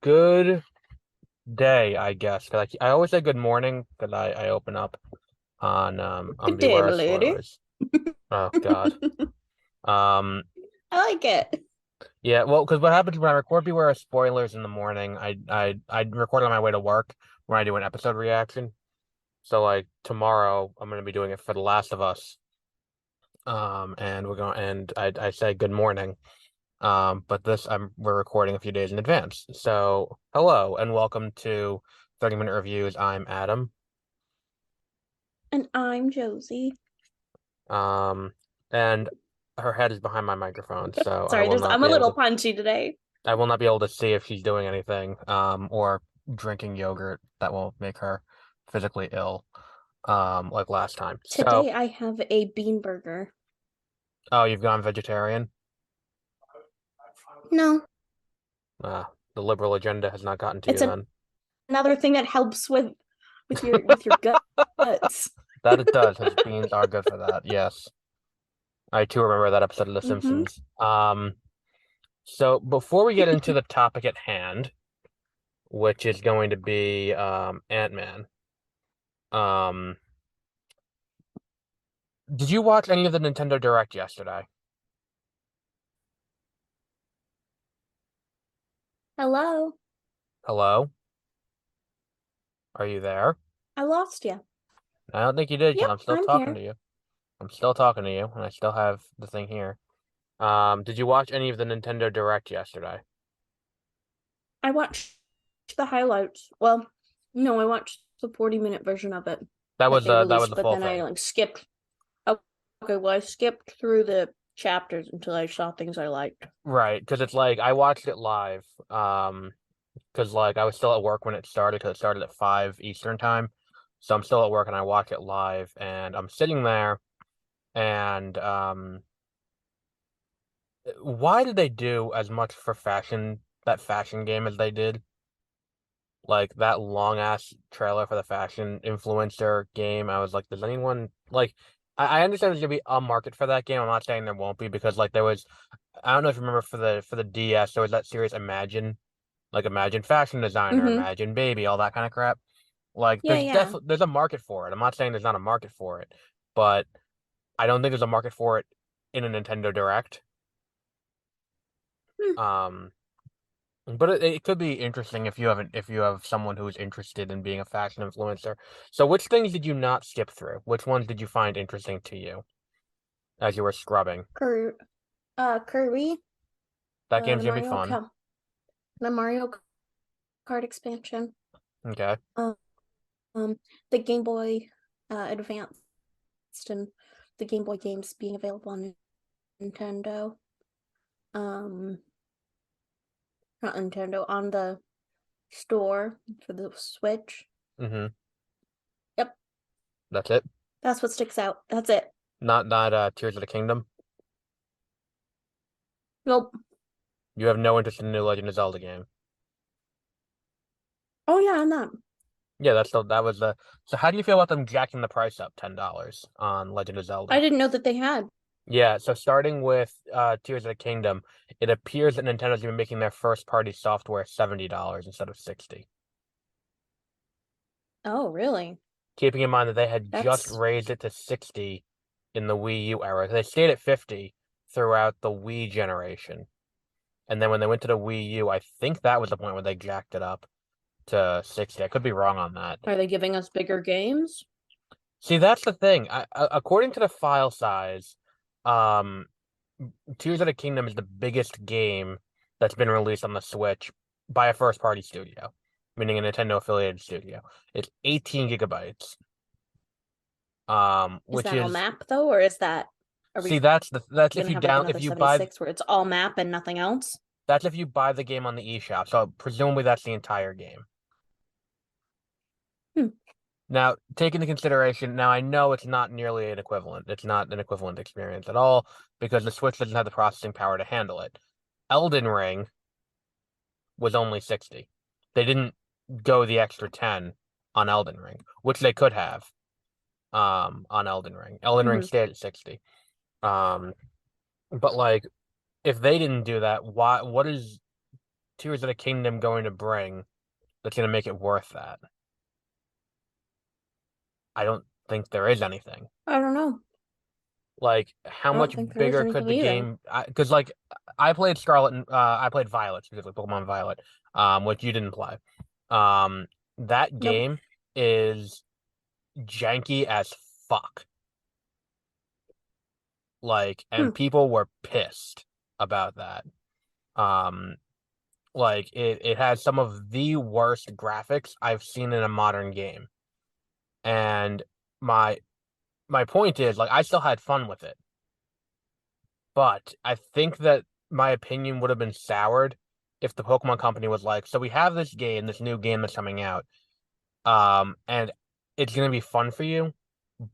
Good day, I guess. 'Cause I always say good morning because I open up on Good day, Beware my of lady. Spoilers. Oh God. Um I like it. yeah, well, because what happens when I record Beware of Spoilers in the morning, I record on my way to work when I do an episode reaction. So like tomorrow I'm gonna be doing it for The Last of Us. And I say good morning. But we're recording a few days in advance. So hello and welcome to 30-minute reviews. I'm Adam. And I'm Josie. Um, and her head is behind my microphone, so Sorry, I'm a little punchy today. I will not be able to see if she's doing anything, or drinking yogurt that will make her physically ill, like last time. So, Today I have a bean burger. oh, you've gone vegetarian? No, The liberal agenda has not gotten to it's you then. another thing that helps with your guts. That it does, his beans are good for that. Yes. I too remember that episode of The Mm-hmm. Simpsons. So before we get into the topic at hand, which is going to be Ant-Man, um, did you watch any of the Nintendo Direct yesterday? Hello. Hello? Are you there? I lost you. I don't think you did because Yep, I'm still I'm talking here. to you. I'm still talking to you, and I still have the thing here. Did you watch any of the Nintendo Direct yesterday? I watched the highlights. Well, no, I watched the 40-minute version of it that they That was released, the but full then I thing. like skipped. Oh, okay, well, I skipped through the chapters until I saw things I liked. Right, because it's like I watched it live. Because like I was still at work when it started because it started at 5 Eastern time. So I'm still at work and I watch it live and I'm sitting there and why did they do as much for that fashion game as they did? Like that long ass trailer for the fashion influencer game. I was like, does anyone like I understand there's gonna be a market for that game. I'm not saying there won't be because like there was I don't know if you remember for the DS there was that series Imagine, like Imagine Fashion Designer, Mm-hmm. Imagine Baby, all that kind of crap. Like Yeah, yeah. there's a market for it. I'm not saying there's not a market for it, but I don't think there's a market for it in a Nintendo Direct. Hmm. Um, but it could be interesting if you have someone who's interested in being a fashion influencer. So which things did you not skip through? Which ones did you find interesting to you as you were scrubbing? Kirby, That uh, game's the gonna be Mario, fun. Ka- the Mario Kart expansion, Okay. um, the Game Boy, Advanced, and the Game Boy games being available on Nintendo. Um, Not Nintendo, on the store for the Switch. Mm-hmm. Yep, That's it. that's what sticks out. That's it. Not Tears of the Kingdom. Nope. You have no interest in the new Legend of Zelda game. Oh yeah, I'm not. Yeah, that was the. So how do you feel about them jacking the price up $10 on Legend of I Zelda? didn't know that they had. Yeah, so starting with Tears of the Kingdom, it appears that Nintendo's even making their first party software $70 instead of 60. Oh, really? Keeping in mind that they had just That's raised it to 60 in the Wii U era. They stayed at 50 throughout the Wii generation. And then when they went to the Wii U, I think that was the point where they jacked it up to 60. I could be wrong on that. Are they giving us bigger games? See, that's the thing. According to the file size, um, Tears of the Kingdom is the biggest game that's been released on the Switch by a first-party studio, meaning a Nintendo affiliated studio. It's 18 gigabytes. Is Which that all is map though, or are see we that's gonna have like if another you buy 76 where it's all map and nothing else? that's if you buy the game on the eShop. So presumably that's the entire game. Hmm. Now, take into consideration, now I know it's not nearly an equivalent. It's not an equivalent experience at all because the Switch doesn't have the processing power to handle it. Elden Ring was only 60. They didn't go the extra 10 on Elden Ring, which they could have on Elden Ring. Elden Ring Hmm. stayed at 60. Um but like if they didn't do that, why what is Tears of the Kingdom going to bring that's going to make it worth that? I don't think there is anything. I don't know. Like, how I don't much think there is bigger could anything the either. game? Because like, I played Scarlet and I played Violet, specifically Pokemon Violet, which you didn't play. Um, that Nope. game is janky as fuck. Like, and Hmm. people were pissed about that. Um, like it has some of the worst graphics I've seen in a modern game. And my my point is, like, I still had fun with it, but I think that my opinion would have been soured if the Pokemon Company was like, so we have this game, this new game that's coming out, and it's gonna be fun for you,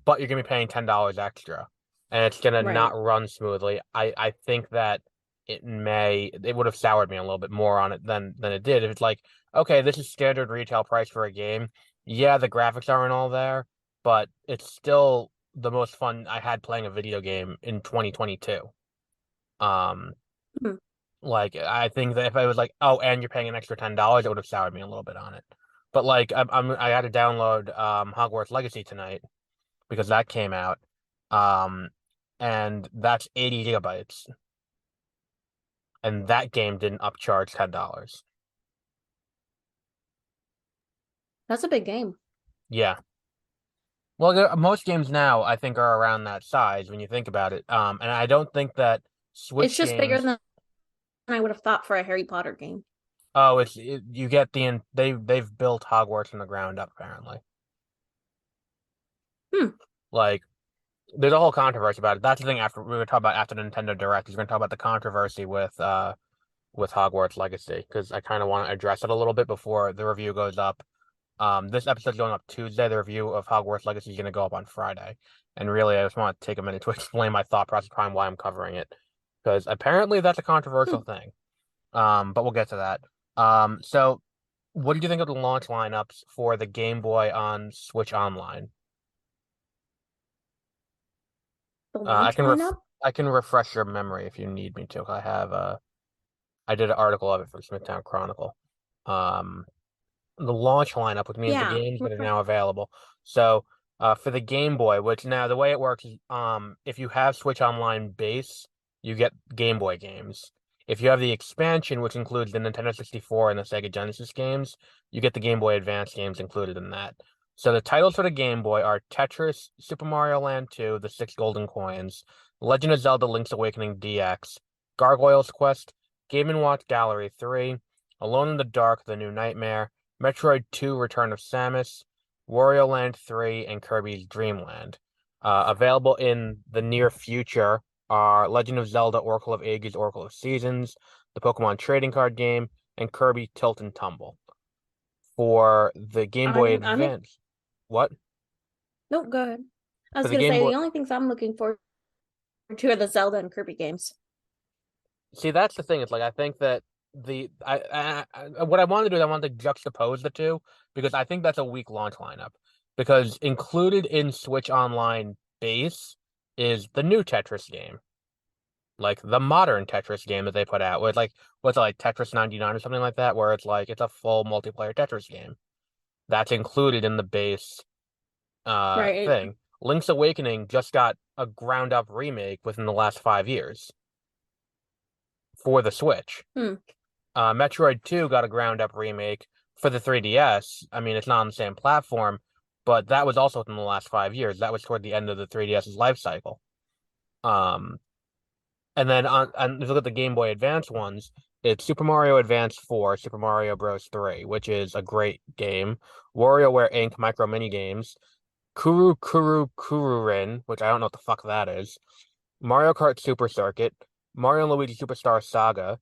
but you're gonna be paying $10 extra, and it's gonna not Right. run smoothly. I think that it would have soured me a little bit more on it than it did. If it's like, okay, this is standard retail price for a game. Yeah, the graphics aren't all there, but it's still the most fun I had playing a video game in 2022. Um, Hmm. like I think that if I was like, oh, and you're paying an extra $10, it would have soured me a little bit on it. But like I had to download Hogwarts Legacy tonight because that came out. Um, and that's 80 gigabytes. And that game didn't upcharge $10. That's a big game. Yeah. Well, most games now I think are around that size when you think about it. And I don't think that It's Switch just bigger games. than I would have thought for a Harry Potter game. Oh, you get they've built Hogwarts from the ground up apparently. Hmm. Like there's a whole controversy about it. That's the thing after we were talking about after Nintendo Direct is we're gonna talk about the controversy with Hogwarts Legacy because I kind of want to address it a little bit before the review goes up. This episode's going up Tuesday. The review of Hogwarts Legacy is going to go up on Friday. And really, I just want to take a minute to explain my thought process behind why I'm covering it. Because apparently that's a Hmm. controversial thing. But we'll get to that. So what did you think of the launch lineups for the Game Boy on Switch Online? The Uh, I launch can ref lineup? I can refresh your memory if you need me to. I did an article of it for Smithtown Chronicle. Um, the launch lineup, which means the Yeah. games that are now available. So, for the Game Boy, which now the way it works is, if you have Switch Online base, you get Game Boy games. If you have the expansion, which includes the Nintendo 64 and the Sega Genesis games, you get the Game Boy Advance games included in that. So the titles for the Game Boy are Tetris, Super Mario Land 2, The Six Golden Coins, Legend of Zelda: Link's Awakening DX, Gargoyle's Quest, Game & Watch Gallery 3, Alone in the Dark: The New Nightmare, Metroid 2: Return of Samus, Wario Land 3, and Kirby's Dream Land. Available in the near future are Legend of Zelda: Oracle of Ages, Oracle of Seasons, the Pokemon trading card game, and Kirby Tilt and Tumble. For the Game Boy I'm Advance, what? nope, go ahead. I For was the gonna Game say Boy, the only things I'm looking forward to are the Zelda and Kirby games. see, that's the thing. It's like I think that what I want to do is I want to juxtapose the two because I think that's a weak launch lineup. Because included in Switch Online base is the new Tetris game, like the modern Tetris game that they put out, where it's like what's it, like Tetris 99 or something like that, where it's like it's a full multiplayer Tetris game. That's included in the base Right. thing. Link's Awakening just got a ground up remake within the last 5 years for the Switch. Hmm. Metroid 2 got a ground up remake for the 3DS. I mean, it's not on the same platform, but that was also within the last 5 years. That was toward the end of the 3DS's life cycle. Um, and then if you look at the Game Boy Advance ones, it's Super Mario Advance 4, Super Mario Bros. 3, which is a great game. WarioWare Inc. Micro Mini Games, Kuru Kuru Kururin, which I don't know what the fuck that is. Mario Kart Super Circuit, Mario and Luigi Superstar Saga,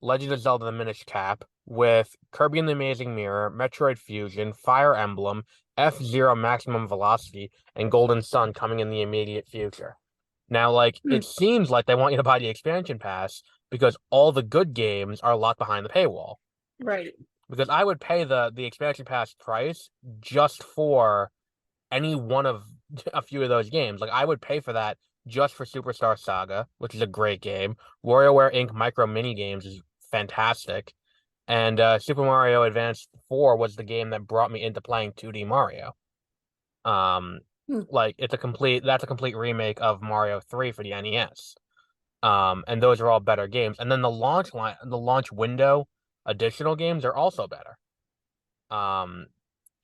Legend of Zelda: The Minish Cap, with Kirby and the Amazing Mirror, Metroid Fusion, Fire Emblem, F-Zero Maximum Velocity, and Golden Sun coming in the immediate future. Now, like, Hmm. it seems like they want you to buy the expansion pass because all the good games are locked behind the paywall. Right. Because I would pay the expansion pass price just for any one of a few of those games. Like I would pay for that just for Superstar Saga, which is a great game. WarioWare Inc. Micro Mini Games is fantastic. And Super Mario Advance 4 was the game that brought me into playing 2D Mario. Um, Hmm. like that's a complete remake of Mario 3 for the NES. And those are all better games. And then the launch window additional games are also better. Um,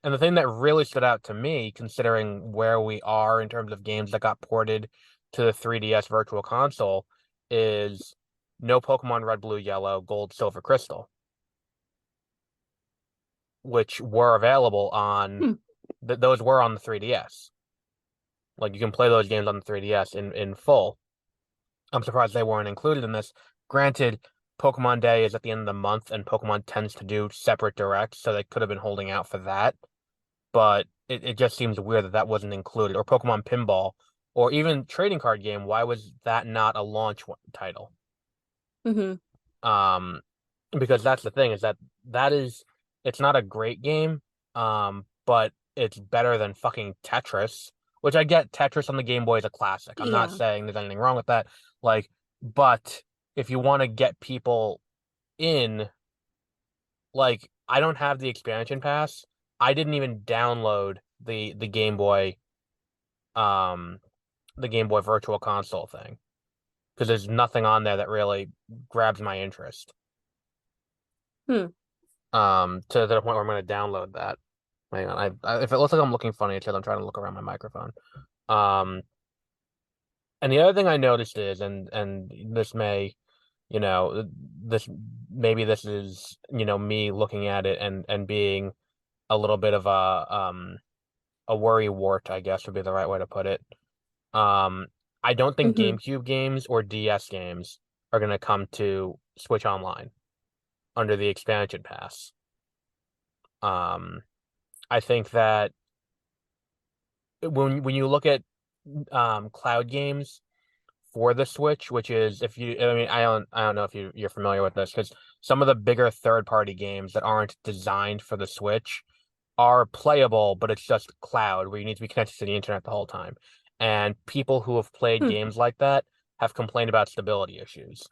and the thing that really stood out to me, considering where we are in terms of games that got ported to the 3DS Virtual Console, is no Pokemon Red, Blue, Yellow, Gold, Silver, Crystal, which were available on Hmm. those were on the 3DS. Like you can play those games on the 3DS in full. I'm surprised they weren't included in this. Granted, Pokemon Day is at the end of the month, and Pokemon tends to do separate directs, so they could have been holding out for that. But it just seems weird that that wasn't included. Or Pokemon Pinball, or even Trading Card Game. Why was that not a launch title? Mm-hmm. Um, because that's the thing is that is it's not a great game, but it's better than fucking Tetris, which I get Tetris on the Game Boy is a classic. I'm not Yeah. saying there's anything wrong with that. Like, but if you want to get people in, like, I don't have the expansion pass. I didn't even download the Game Boy, um, the Game Boy Virtual Console thing because there's nothing on there that really grabs my interest. Hmm. To the point where I'm going to download that. Hang on, if it looks like I'm looking funny, it's because I'm trying to look around my microphone. Um, and the other thing I noticed is, and this may, you know, this maybe this is, me looking at it and being a little bit of a worry wart, I guess would be the right way to put it. Um, I don't think Mm-hmm. GameCube games or DS games are going to come to Switch Online under the expansion pass. Um, I think that when you look at cloud games for the Switch, which is if you I mean I don't know if you're familiar with this because some of the bigger third party games that aren't designed for the Switch are playable, but it's just cloud where you need to be connected to the internet the whole time. And people who have played Hmm. games like that have complained about stability issues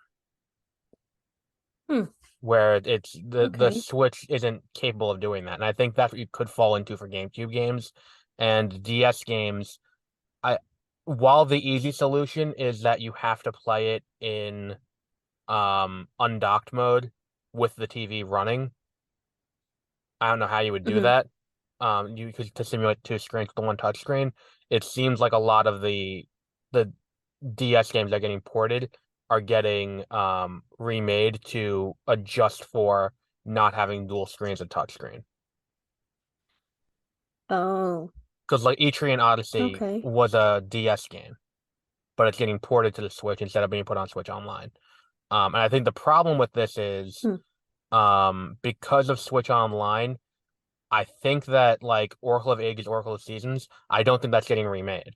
Hmm. where it's the Okay. Switch isn't capable of doing that. And I think that's what you could fall into for GameCube games and DS games. I while the easy solution is that you have to play it in undocked mode with the TV running. I don't know how you would do Mm-hmm. that. You could to simulate two screens with the one touch screen. It seems like a lot of the DS games that are getting ported are getting remade to adjust for not having dual screens and touch screen. Oh. Because like Etrian Odyssey Okay. was a DS game, but it's getting ported to the Switch instead of being put on Switch Online. And I think the problem with this is Hmm. because of Switch Online, I think that like Oracle of Ages, Oracle of Seasons, I don't think that's getting remade.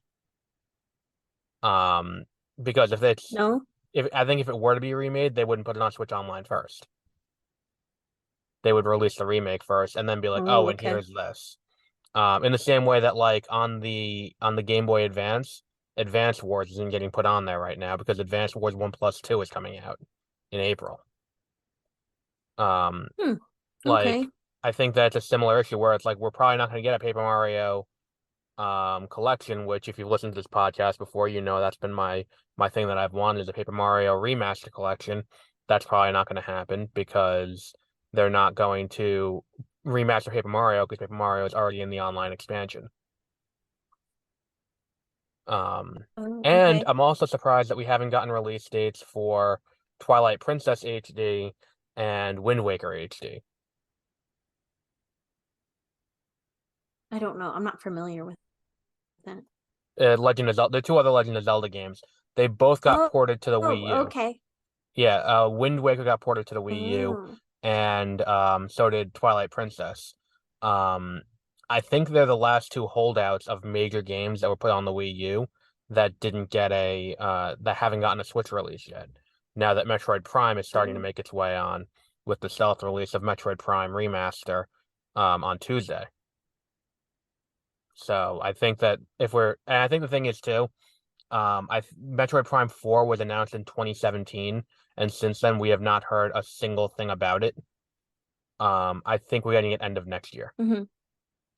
Um, because No. if I think if it were to be remade, they wouldn't put it on Switch Online first. They would release the remake first and then be like, oh, Oh. and Okay. here's this. In the same way that like on the Game Boy Advance, Advance Wars isn't getting put on there right now because Advance Wars 1+2 is coming out in April. Um, Hmm. like Okay. I think that's a similar issue where it's like we're probably not going to get a Paper Mario collection, which if you've listened to this podcast before, that's been my thing that I've wanted is a Paper Mario remaster collection. That's probably not going to happen because they're not going to remaster Paper Mario because Paper Mario is already in the online expansion. Um, Oh. and Okay. I'm also surprised that we haven't gotten release dates for Twilight Princess HD and Wind Waker HD. I don't know. I'm not familiar with that. Legend of Zelda, the two other Legend of Zelda games, they both got Oh. ported to the Oh. Wii U. Okay. Yeah, Wind Waker got ported to the Wii U, Oh. and so did Twilight Princess. Um, I think they're the last two holdouts of major games that were put on the Wii U that didn't get that haven't gotten a Switch release yet. Now that Metroid Prime is starting to Oh. make its way on with the stealth release of Metroid Prime Remaster on Tuesday. So I think that and I think the thing is too, Metroid Prime 4 was announced in 2017, and since then we have not heard a single thing about it. I think we're getting it end of next year. Mm-hmm.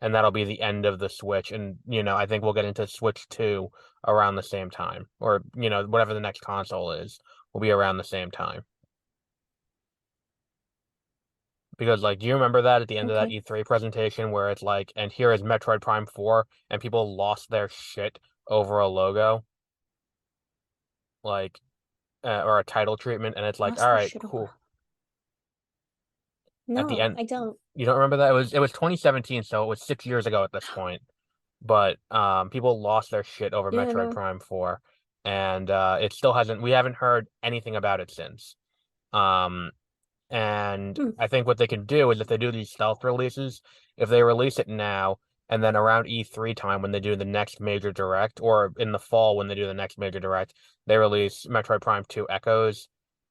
And that'll be the end of the Switch. And, I think we'll get into Switch 2 around the same time. Or, whatever the next console is, will be around the same time. Because, like, do you remember that at the end of that Okay. E3 presentation where it's like, and here is Metroid Prime 4, and people lost their shit over a logo, like, or a title treatment, and it's like, Lost all their right, shit over. cool. At the No, end, I don't. you don't remember that? It was 2017, so it was 6 years ago at this point. But people lost their shit over Yeah, Metroid no. Prime 4, and it still hasn't. We haven't heard anything about it since. Um, And Hmm. I think what they can do is if they do these stealth releases, if they release it now and then around E3 time when they do the next major direct, or in the fall when they do the next major direct, they release Metroid Prime 2 Echoes,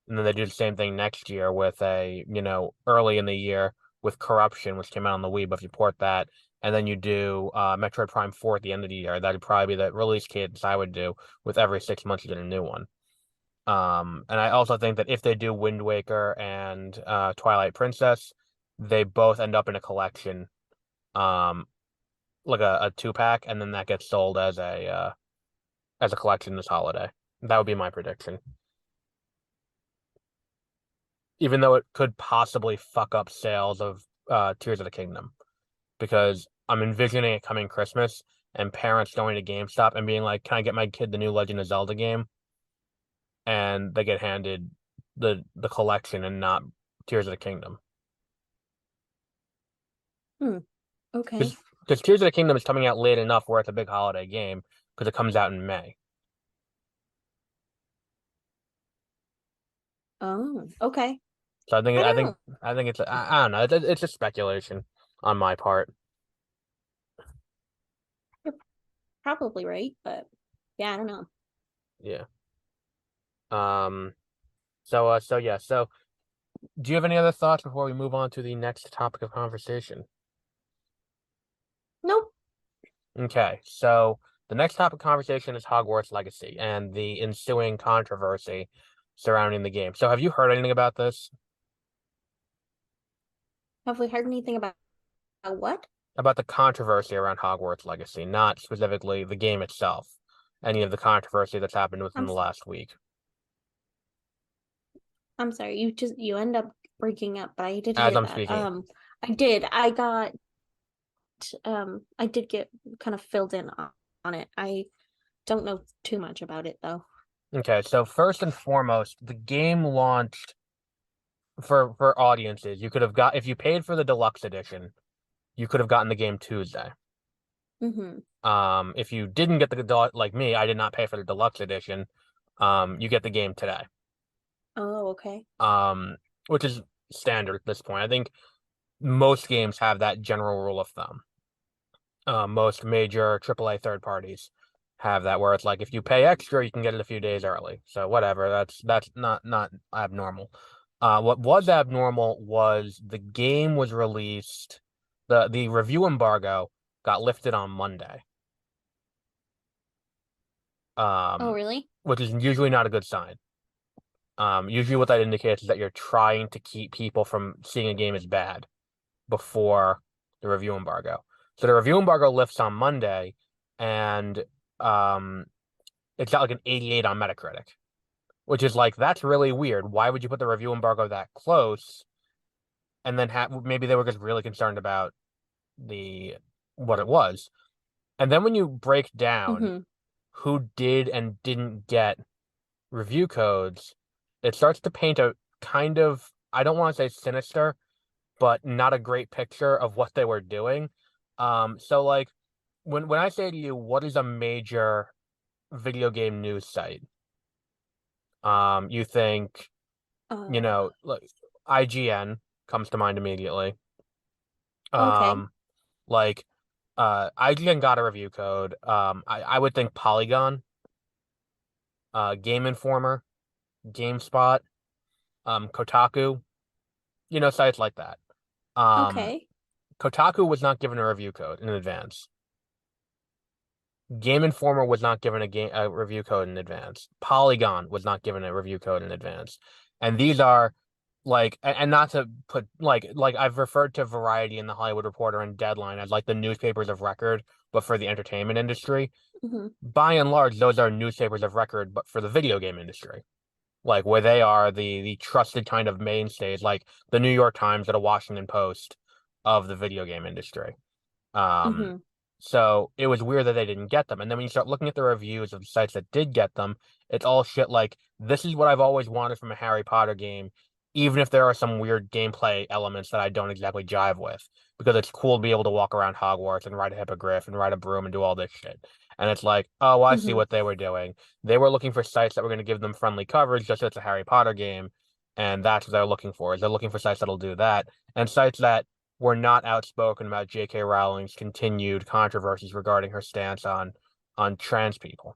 and then they do the same thing next year with early in the year with Corruption, which came out on the Wii, but if you port that, and then you do Metroid Prime 4 at the end of the year, that'd probably be the release cadence I would do with every 6 months you get a new one. And I also think that if they do Wind Waker and Twilight Princess, they both end up in a collection, um, like a 2-pack, and then that gets sold as a collection this holiday. That would be my prediction. Even though it could possibly fuck up sales of Tears of the Kingdom, because I'm envisioning it coming Christmas and parents going to GameStop and being like, "Can I get my kid the new Legend of Zelda game?" And they get handed the collection and not Tears of the Kingdom. Hmm. Okay. Because Tears of the Kingdom is coming out late enough where it's a big holiday game because it comes out in May. Oh, okay. So I think I I think don't. I think I don't know. It's just speculation on my part. You're probably right, but yeah, I don't know. Yeah. Um. So yeah. So do you have any other thoughts before we move on to the next topic of conversation? Nope. Okay. So the next topic of conversation is Hogwarts Legacy and the ensuing controversy surrounding the game. So have you heard anything about this? Have we heard anything about what? About the controversy around Hogwarts Legacy, not specifically the game itself. Any of the controversy that's happened within I'm the last week. I'm sorry. You end up breaking up, but I did As hear I'm that. speaking. I did. I did get kind of filled in on it. I don't know too much about it though. Okay, so first and foremost, the game launched for audiences. You could have got if you paid for the deluxe edition, you could have gotten the game Tuesday. Mm-hmm. If you didn't get like me, I did not pay for the deluxe edition. You get the game today. Oh, okay. Um, which is standard at this point. I think most games have that general rule of thumb. Most major AAA third parties have that where it's like if you pay extra, you can get it a few days early. So whatever, that's not abnormal. What was abnormal was the game was released, the review embargo got lifted on Monday. Oh, Um, really? which is usually not a good sign. Usually what that indicates is that you're trying to keep people from seeing a game as bad before the review embargo. So the review embargo lifts on Monday, and um, it's got like an 88 on Metacritic, which is like that's really weird. Why would you put the review embargo that close? And then maybe they were just really concerned about the what it was. And then when you break down Mm-hmm. who did and didn't get review codes, it starts to paint a kind of I don't want to say sinister, but not a great picture of what they were doing. So like when I say to you, what is a major video game news site? You think, Uh, like IGN comes to mind immediately. okay. Um, like IGN got a review code. I would think Polygon, Game Informer, GameSpot, Kotaku, sites like that. Um, Okay. Kotaku was not given a review code in advance. Game Informer was not given a review code in advance. Polygon was not given a review code in advance. And these are and not to put I've referred to Variety and the Hollywood Reporter and Deadline as like the newspapers of record, but for the entertainment industry. Hmm. By and large, those are newspapers of record, but for the video game industry, like where they are the trusted kind of mainstays, like the New York Times or the Washington Post of the video game industry. Um, Hmm. so it was weird that they didn't get them. And then when you start looking at the reviews of the sites that did get them, it's all shit like, this is what I've always wanted from a Harry Potter game, even if there are some weird gameplay elements that I don't exactly jive with, because it's cool to be able to walk around Hogwarts and ride a hippogriff and ride a broom and do all this shit. And it's like, oh, I see Hmm. what they were doing. They were looking for sites that were going to give them friendly coverage just so it's a Harry Potter game. And that's what they're looking for, is they're looking for sites that'll do that. And sites that were not outspoken about J.K. Rowling's continued controversies regarding her stance on trans people.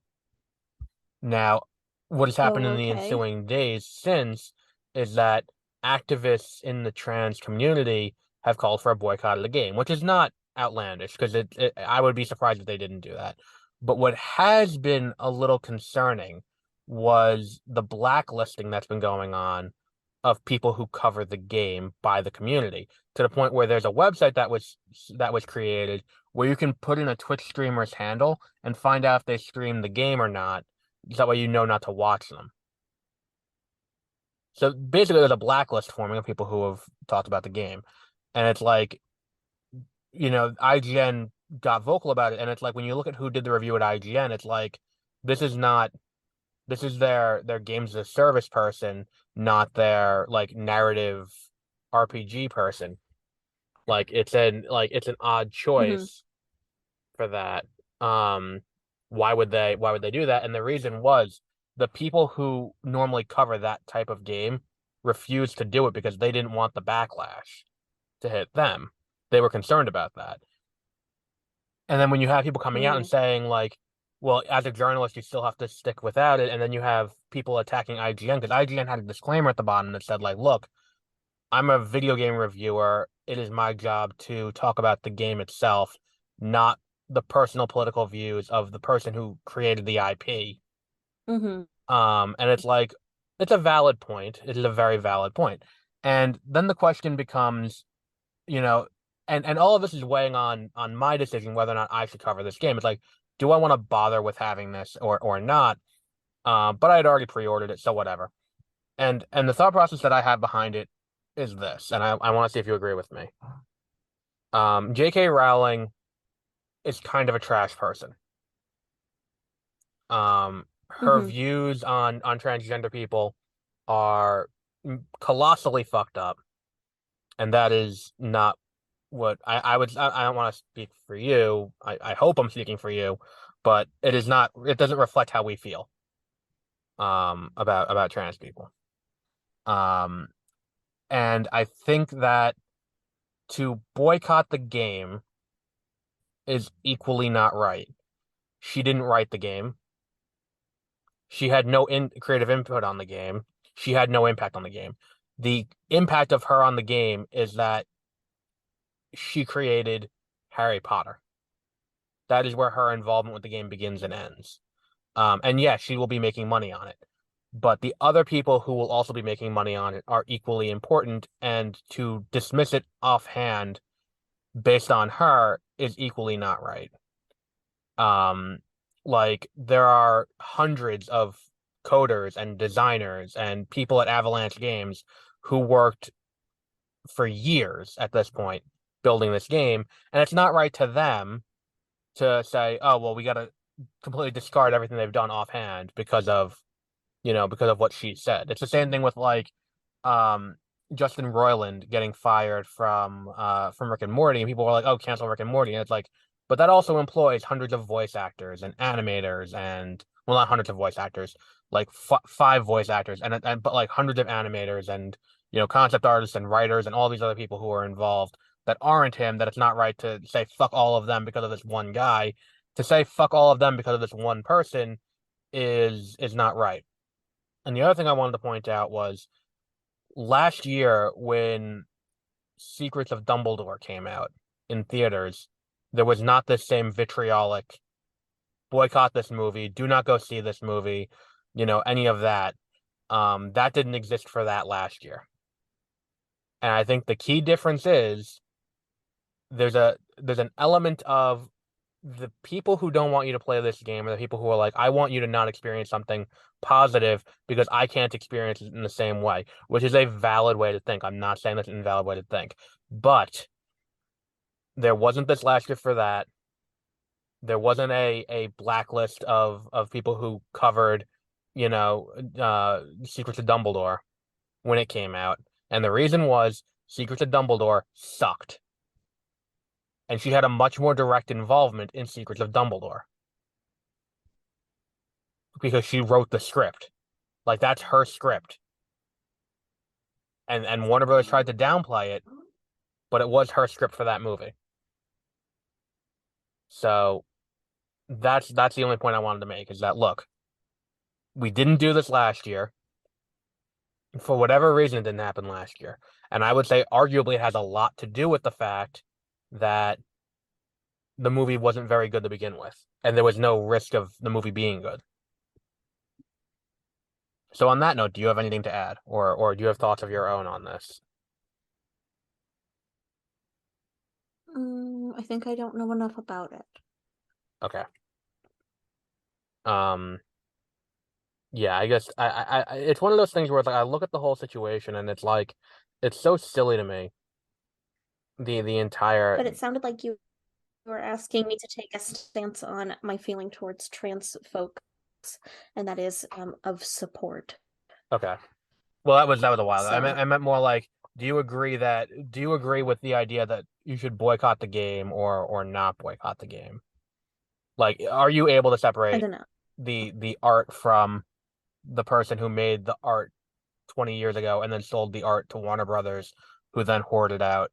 Now, what has happened Oh, in the okay. ensuing days since is that activists in the trans community have called for a boycott of the game, which is not outlandish because I would be surprised if they didn't do that. But what has been a little concerning was the blacklisting that's been going on of people who cover the game by the community, to the point where there's a website that was created where you can put in a Twitch streamer's handle and find out if they stream the game or not. That way you know not to watch them. So basically, there's a blacklist forming of people who have talked about the game, and it's like, IGN got vocal about it, and it's like when you look at who did the review at IGN, it's like this is not this is their games as a service person, not their like narrative RPG person. It's an odd Hmm. choice for that. Um, why would they do that? And the reason was the people who normally cover that type of game refused to do it because they didn't want the backlash to hit them. They were concerned about that. And then when you have people coming out and Mm. saying like, well, as a journalist, you still have to stick without it, and then you have people attacking IGN because IGN had a disclaimer at the bottom that said like, look, I'm a video game reviewer. It is my job to talk about the game itself, not the personal political views of the person who created the IP. Hmm. And it's like, it's a valid point. It is a very valid point. And then the question becomes, you know, and all of this is weighing on my decision whether or not I should cover this game. It's like, do I want to bother with having this or not? But I had already pre-ordered it, so whatever. And the thought process that I have behind it is this, and I want to see if you agree with me. J.K. Rowling is kind of a trash person. Her Hmm. views on transgender people are colossally fucked up, and that is not what I would. I don't want to speak for you. I hope I'm speaking for you, but it is not. It doesn't reflect how we feel about trans people. Um, and I think that to boycott the game is equally not right. She didn't write the game. She had no creative input on the game. She had no impact on the game. The impact of her on the game is that she created Harry Potter. That is where her involvement with the game begins and ends. And yes, she will be making money on it. But the other people who will also be making money on it are equally important, and to dismiss it offhand based on her is equally not right. Um, like there are hundreds of coders and designers and people at Avalanche Games who worked for years at this point building this game, and it's not right to them to say, "Oh, well, we got to completely discard everything they've done offhand because of what she said." It's the same thing with like um Justin Roiland getting fired from Rick and Morty, and people were like, "Oh, cancel Rick and Morty," and it's like, but that also employs hundreds of voice actors and animators, and well, not hundreds of voice actors, like f five voice actors, and but like hundreds of animators and concept artists and writers and all these other people who are involved that aren't him. That it's not right to say fuck all of them because of this one guy. To say fuck all of them because of this one person is not right. And the other thing I wanted to point out was last year when Secrets of Dumbledore came out in theaters, there was not this same vitriolic boycott this movie, do not go see this movie, any of that. That didn't exist for that last year. And I think the key difference is there's an element of the people who don't want you to play this game are the people who are like, I want you to not experience something positive because I can't experience it in the same way, which is a valid way to think. I'm not saying that's an invalid way to think. But there wasn't this last year for that. There wasn't a blacklist of people who covered, Secrets of Dumbledore when it came out. And the reason was Secrets of Dumbledore sucked. And she had a much more direct involvement in Secrets of Dumbledore because she wrote the script. Like that's her script. And Warner Brothers tried to downplay it, but it was her script for that movie. So that's the only point I wanted to make is that look, we didn't do this last year. For whatever reason, it didn't happen last year. And I would say arguably it has a lot to do with the fact that the movie wasn't very good to begin with, and there was no risk of the movie being good. So on that note, do you have anything to add, or do you have thoughts of your own on this? I think I don't know enough about it. Okay. Um, yeah, I guess it's one of those things where it's like I look at the whole situation and it's like it's so silly to me. The entire But it sounded like you were asking me to take a stance on my feeling towards trans folks, and that is of support. okay. Well, that was a while. So I meant more like, do you agree with the idea that you should boycott the game or not boycott the game? Like, are you able to I separate don't know. the art from the person who made the art 20 years ago and then sold the art to Warner Brothers, who then hoarded out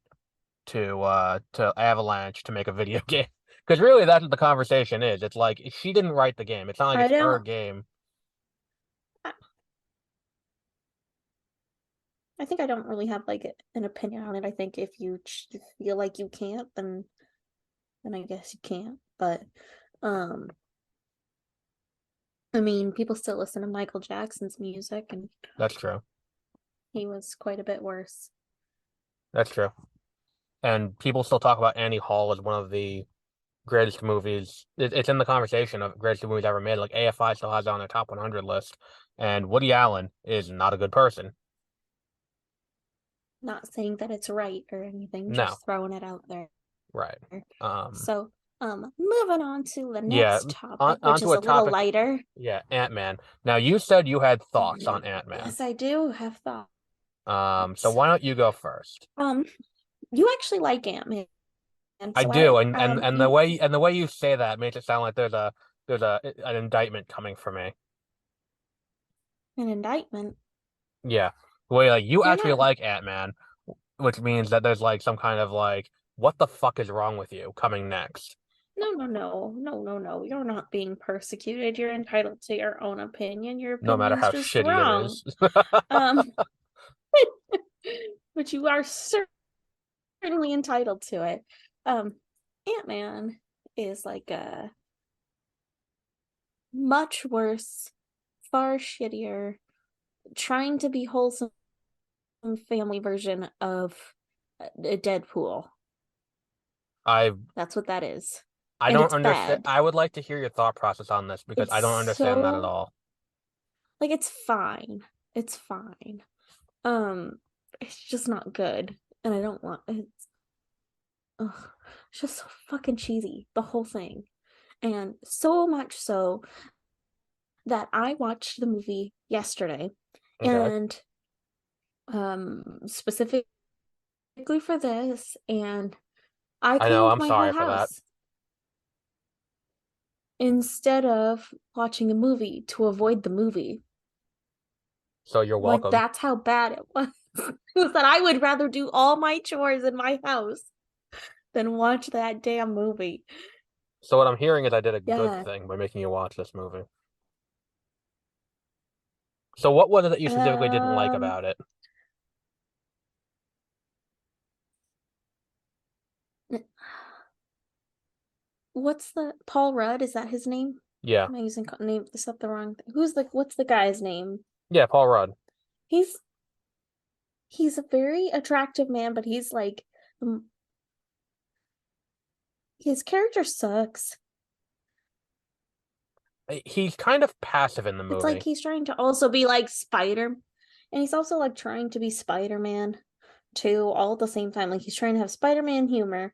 to Avalanche to make a video game? Because really, that's what the conversation is. It's like she didn't write the game. It's not like I it's her don't. game. I think I don't really have like an opinion on it. I think if you feel like you can't, then I guess you can't. But um, I mean, people still listen to Michael Jackson's music, and That's true. he was quite a bit worse. That's true. And people still talk about Annie Hall as one of the greatest movies. It's in the conversation of greatest movies ever made. Like AFI still has it on their top 100 list, and Woody Allen is not a good person. Not saying that it's right or anything, No, just throwing it out there. right. So, moving on to the Yeah. next topic, which Onto is a a little topic. lighter. Yeah, Ant-Man. Now you said you had thoughts on Ant-Man. Yes, I do have So thoughts. why don't you go first? Um, you actually like Ant-Man, I so do, I and the way you say that makes it sound like there's an indictment coming for me. an indictment. Yeah. The way like you You're actually not. like Ant-Man, which means that there's like some kind of like, what the fuck is wrong with you coming next? No, no, no, no, no, no. You're not being persecuted. You're entitled to your own opinion. Your No matter opinion's how just shitty it wrong. is. Um, but you are certainly entitled to it. Ant-Man is like a much worse, far shittier, trying to be wholesome family version of a Deadpool. I That's what that is. I And don't it's understand. bad. I would like to hear your thought process on this because It's I don't understand that at so all. like it's fine. It's fine. Um, it's just not good. And I don't want it's ugh, it's just so fucking cheesy, the whole thing. And so much so that I watched the movie yesterday Okay. and specifically for this, and I I know, cleaned I'm my whole sorry for that. house instead of watching a movie to avoid the movie. So you're Like welcome. that's how bad it was. It was that I would rather do all my chores in my house than watch that damn movie. So what I'm hearing is I did a good Yeah. thing by making you watch this movie. So what was it that you specifically didn't like Um about it? what's the Paul Rudd, is that his name? Yeah. Am I using name this up the wrong thing? Who's the what's the guy's name? Yeah, Paul Rudd. He's he's a very attractive man, but he's like his character sucks. He's kind of passive in the It's like movie. he's trying to also be like Spider, and he's also like trying to be Spider-Man too, all at the same time. Like he's trying to have Spider-Man humor,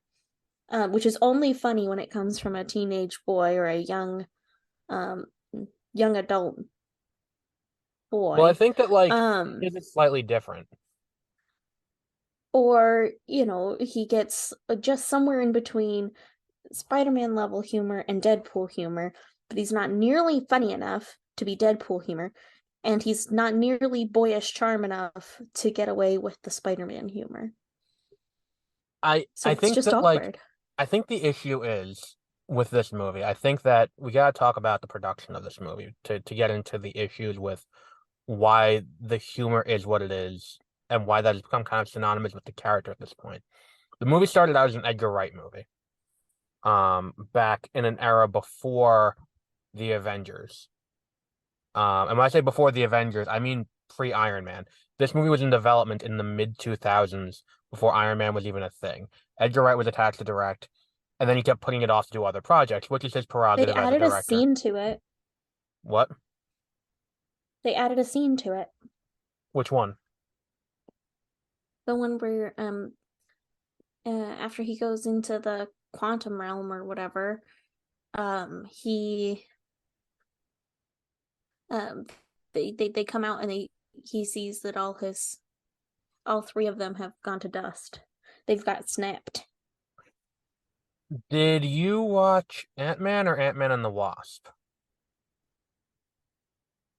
which is only funny when it comes from a teenage boy or a um, young adult Well, I boy. think that like Um, his is slightly different. or he gets just somewhere in between Spider-Man level humor and Deadpool humor, but he's not nearly funny enough to be Deadpool humor, and he's not nearly boyish charm enough to get away with the Spider-Man humor. I So it's think just that like awkward. I think the issue is with this movie. I think that we gotta talk about the production of this movie to get into the issues with why the humor is what it is and why that has become kind of synonymous with the character at this point. The movie started out as an Edgar Wright movie, back in an era before the Avengers. And when I say before the Avengers, I mean pre-Iron Man. This movie was in development in the mid 2000s before Iron Man was even a thing. Edgar Wright was attached to direct, and then he kept putting it off to do other projects, which is his They prerogative as a added a director. scene to it. What? They added a scene to it. Which one? The one where after he goes into the quantum realm or whatever, he um they come out and he sees that all three of them have gone to dust. They've got snapped. Did you watch Ant-Man or Ant-Man and the Wasp?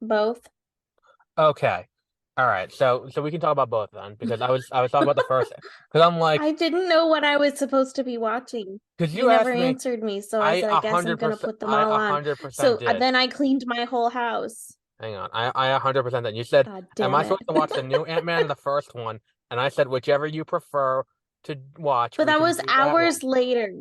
Both. Okay. All right. So we can talk about both then because I was talking about the first because I'm like I didn't know what I was supposed to be watching. because You you never asked me answered me, so I I said, I a guess I'm hundred gonna percent put them I all a on. hundred percent So did. then I cleaned my whole house. Hang on. I 100% that you said, God am damn I it. supposed to watch the new Ant-Man or the first one? And I said, whichever you prefer to watch, But we that can was do that one. hours later.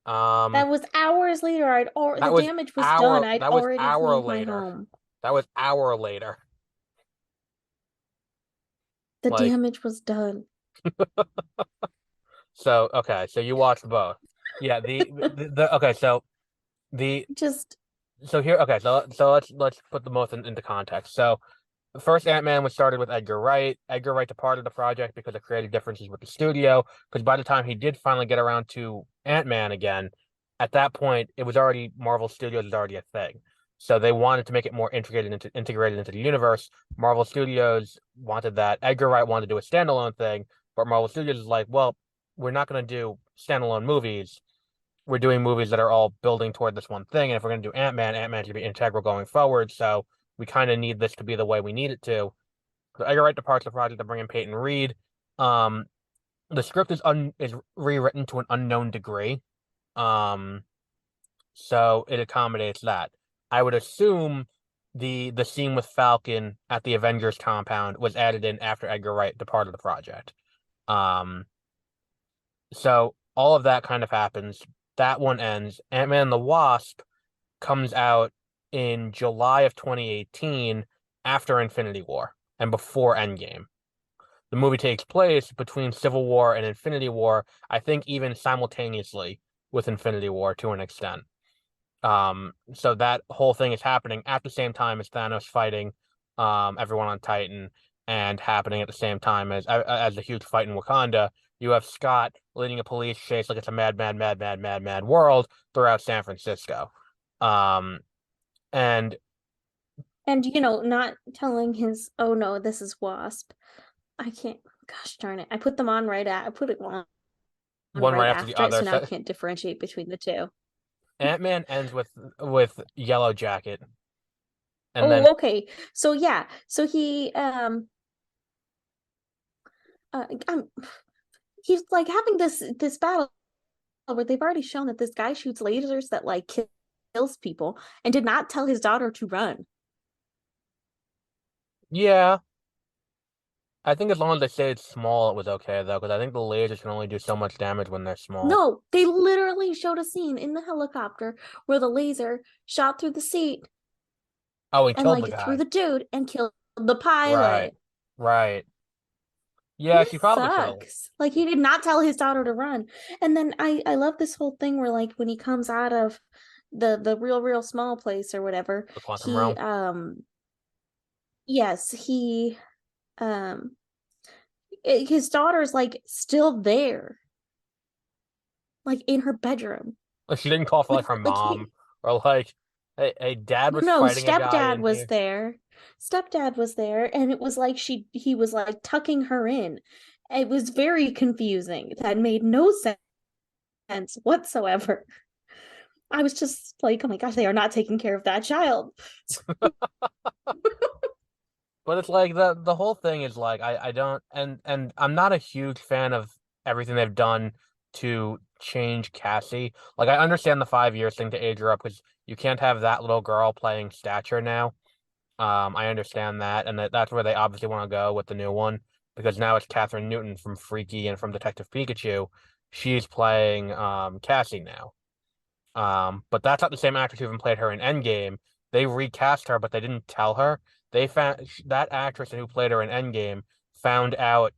Um, That was hours later. The that was damage was done. I'd that was already hour cleaned my later. home. That was hour later. The Like, damage was done. so okay, so you watched both. Yeah, the okay, the Just so here okay, so let's put the both into context. So the first Ant-Man was started with Edgar Wright. Edgar Wright departed the project because of creative differences with the studio. Because by the time he did finally get around to Ant-Man again, at that point, it was already Marvel Studios was already a thing. So they wanted to make it more integrated into the universe. Marvel Studios wanted that. Edgar Wright wanted to do a standalone thing, but Marvel Studios is like, well, we're not going to do standalone movies. We're doing movies that are all building toward this one thing. And if we're going to do Ant-Man, Ant-Man's going to be integral going forward. So we kind of need this to be the way we need it to. So Edgar Wright departs the project to bring in Peyton Reed. Um, the script is rewritten to an unknown degree. Um, so it accommodates that. I would assume the scene with Falcon at the Avengers compound was added in after Edgar Wright departed the project. Um, so all of that kind of happens. That one ends. Ant-Man and the Wasp comes out in July of 2018 after Infinity War and before Endgame. The movie takes place between Civil War and Infinity War, I think even simultaneously with Infinity War to an extent. So that whole thing is happening at the same time as Thanos fighting everyone on Titan and happening at the same time as a huge fight in Wakanda. You have Scott leading a police chase like it's a mad, mad, mad, mad, mad, mad world throughout San Francisco. Um, and and not telling his, oh no, this is Wasp. I can't. Gosh darn it! I put it on one right right after the after it, other. so now I So can't differentiate between the two. Ant-Man ends with Yellow Jacket, and then Oh, okay. So yeah, so uh, um, he's like having this battle where they've already shown that this guy shoots lasers that like kills people, and did not tell his daughter to run. yeah, I think as long as they say it's small, it was okay though, because I think the lasers can only do so much damage when they're small. No, they literally showed a scene in the helicopter where the laser shot through the seat Oh, he and killed the like through guy. the dude and killed the Right, pilot. right. Yeah, This she probably should have. sucks. Like he did not tell his daughter to run. And then I love this whole thing where like when he comes out of the real small place or whatever, The quantum he realm. yes, he um his daughter's like still there, like in her bedroom. Like, she didn't call for like her Like mom he or like, hey, dad was no, fighting a guy stepdad in was here. there. Stepdad was there, and it was like he was like tucking her in. It was very confusing. That made no sense whatsoever. I was just like, oh my gosh, they are not taking care of that child. But it's like the whole thing is like I don't and I'm not a huge fan of everything they've done to change Cassie. Like I understand the 5 years thing to age her up because you can't have that little girl playing Stature now. I understand that, and that's where they obviously want to go with the new one because now it's Catherine Newton from Freaky and from Detective Pikachu. She's playing Cassie now. But that's not the same actress who even played her in Endgame. They recast her, but they didn't tell her. They found that actress who played her in Endgame found out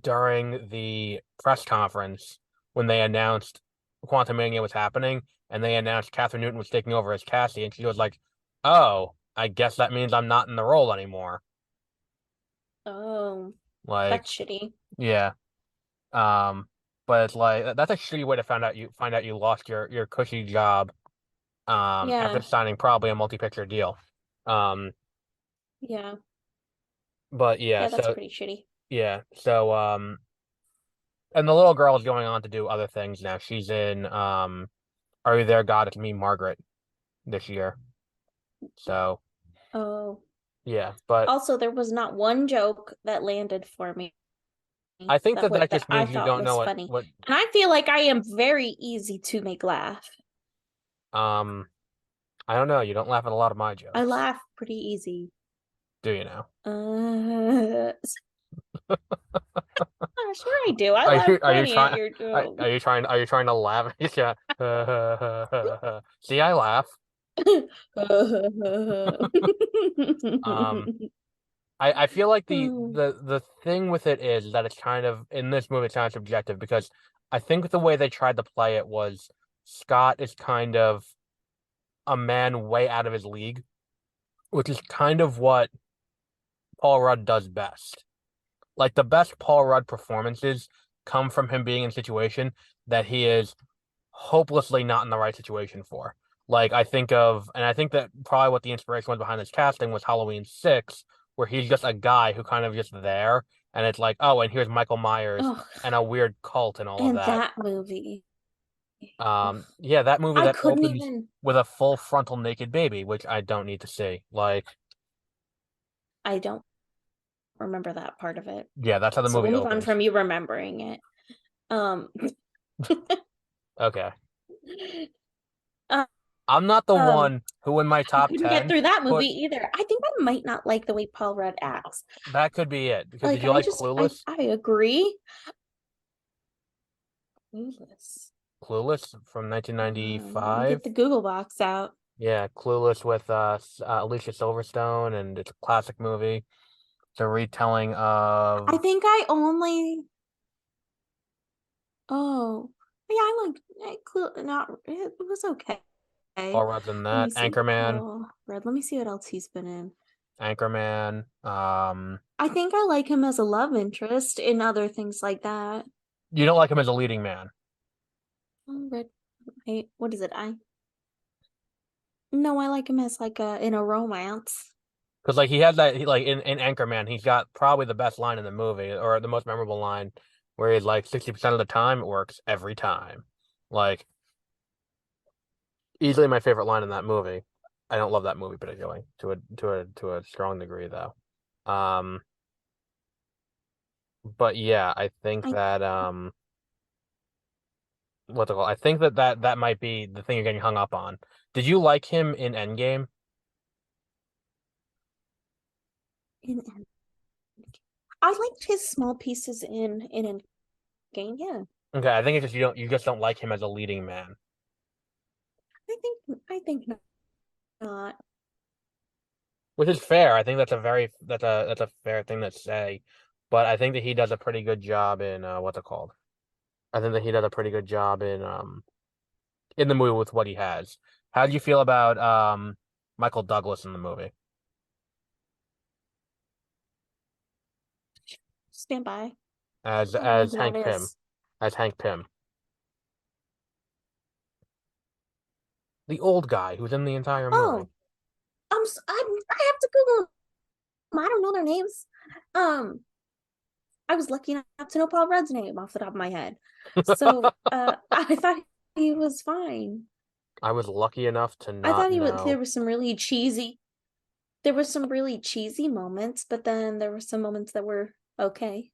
during the press conference when they announced Quantum Mania was happening, and they announced Catherine Newton was taking over as Cassie, and she was like, "Oh, I guess that means I'm not in the role anymore." Oh, Like, that's shitty. yeah. Um, but it's like that's a shitty way to find out you lost your cushy job after Yeah, signing probably a multi-picture deal. Um, yeah, but yeah, yeah, that's so pretty shitty. yeah, so and the little girl is going on to do other things now. She's in Are You There, God? It's Me, Margaret this year. So Oh, yeah, but also, there was not one joke that landed for me I think that that that just I means you thought don't know was what funny. what And I feel like I am very easy to make laugh. um I don't know. You don't laugh at a lot of my I jokes, laugh pretty easy. do you know? Uh, sure I do. I laugh Are you plenty at trying your joke. are you trying to laugh? Yeah. See, I laugh. Um, I feel like the thing with it is that it's kind of in this movie it's kind of subjective because I think the way they tried to play it was Scott is kind of a man way out of his league, which is kind of what Paul Rudd does best. Like the best Paul Rudd performances come from him being in a situation that he is hopelessly not in the right situation for. Like I think of, and I think that probably what the inspiration was behind this casting was Halloween 6, where he's just a guy who kind of just there, and it's like, oh, and here's Michael Myers Oh, and a weird cult and all of and that. that movie. Ugh. Yeah, that movie I that couldn't opens even. with a full frontal naked baby, which I don't need to see. Like, I don't remember that part of it. yeah, that's how the So we'll movie move on opens. from you remembering it. Um, Okay. uh, I'm not the um, one who in my I top couldn't get 10 through that movie put either. I think I might not like the way Paul Rudd acts. that could be it. Because did Like you I like just Clueless? I agree. Clueless. Clueless from Let me get 1995. the Google box out. Yeah, Clueless with Alicia Silverstone, and it's a classic movie. It's a retelling I of think I only. Oh, yeah, I like Clue. Not it was okay. Paul Let Rudd's in me that. see. Anchorman, Paul Rudd. Let me see what else he's been in. Anchorman. I think I like him as a love interest in other things like that. You don't like him as a leading man Oh, Red. Wait, what is it? I no, I like him as like a in a romance. because like he has that like in Anchorman, he's got probably the best line in the movie or the most memorable line, where he's like 60% of the time it works every time. Like easily my favorite line in that movie. I don't love that movie particularly to a strong degree though. Um, but yeah, I think I that what's it called? I think that might be the thing you're getting hung up on. Did you like him in Endgame? in I liked his small pieces in Game. Yeah, Okay, I think it's just you just don't like him as a leading man, I think not. which is fair. I think that's a fair thing to say. but I think that he does a pretty good job in what's it called? I think that he does a pretty good job in the movie with what he has. How do you feel about Michael Douglas in the movie Stand by. as I don't know as who that Hank Pym, is. as Hank Pym, the old guy who's in the entire movie? Oh, I have to Google them. I don't know their names. Um, I was lucky enough to know Paul Rudd's name off the top of my head. So I thought he was fine. I was lucky enough to I not thought he was there know. was some really cheesy there were some really cheesy moments, but then there were some moments that were okay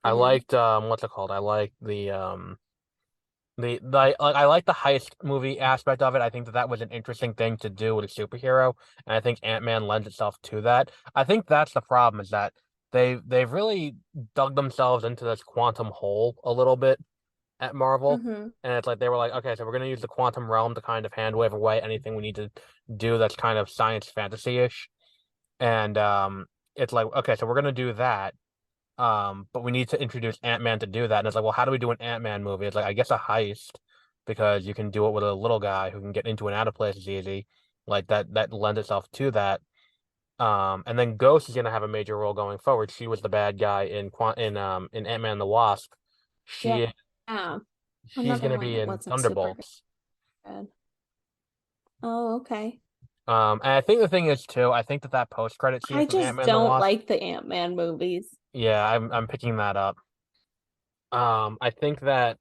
I for him. liked what's it called? I like the like I like the heist movie aspect of it. I think that that was an interesting thing to do with a superhero, and I think Ant-Man lends itself to that. I think that's the problem is that they've really dug themselves into this quantum hole a little bit at Marvel. Mm-hmm. And it's like they were like, okay, so we're gonna use the quantum realm to kind of hand wave away anything we need to do that's kind of science fantasy-ish. And it's like, okay, so we're gonna do that. But we need to introduce Ant-Man to do that. And it's like, well, how do we do an Ant-Man movie? It's like, I guess a heist, because you can do it with a little guy who can get into and out of places easy. Like that lends itself to that. And then Ghost is gonna have a major role going forward. She was the bad guy in Ant-Man and the Wasp. Yeah. She Yeah. she's Another gonna one be that in wasn't super Thunderbolts. good. Oh, okay. And I think the thing is too, I think that that post-credit scene I from just Ant-Man and the don't Wasp. like the Ant-Man movies. Yeah, I'm picking that up. I think that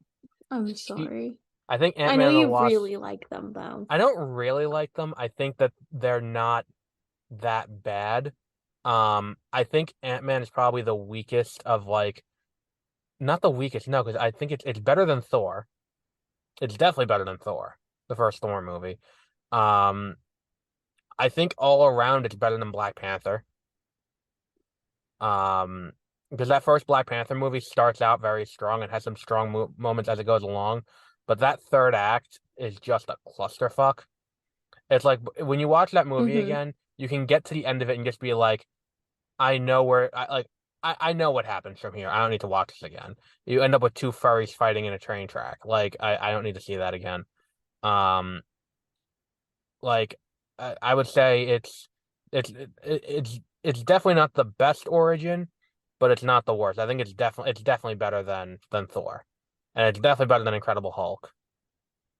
I'm she, sorry. I think I know Ant-Man and the you Wasp. really like them though. I don't really like them. I think that they're not that bad. I think Ant-Man is probably the weakest of like, not the weakest, no, because I think it's better than Thor. It's definitely better than Thor, the first Thor movie. Um, I think all around it's better than Black Panther. Um, because that first Black Panther movie starts out very strong and has some strong mo moments as it goes along, but that third act is just a clusterfuck. It's like when you watch that movie Mm-hmm. again, you can get to the end of it and just be like, I know where I know what happens from here. I don't need to watch this again. You end up with two furries fighting in a train track. Like I don't need to see that again. Um, like I would say it's definitely not the best origin, but it's not the worst. I think it's definitely better than Thor, and it's definitely better than Incredible Hulk.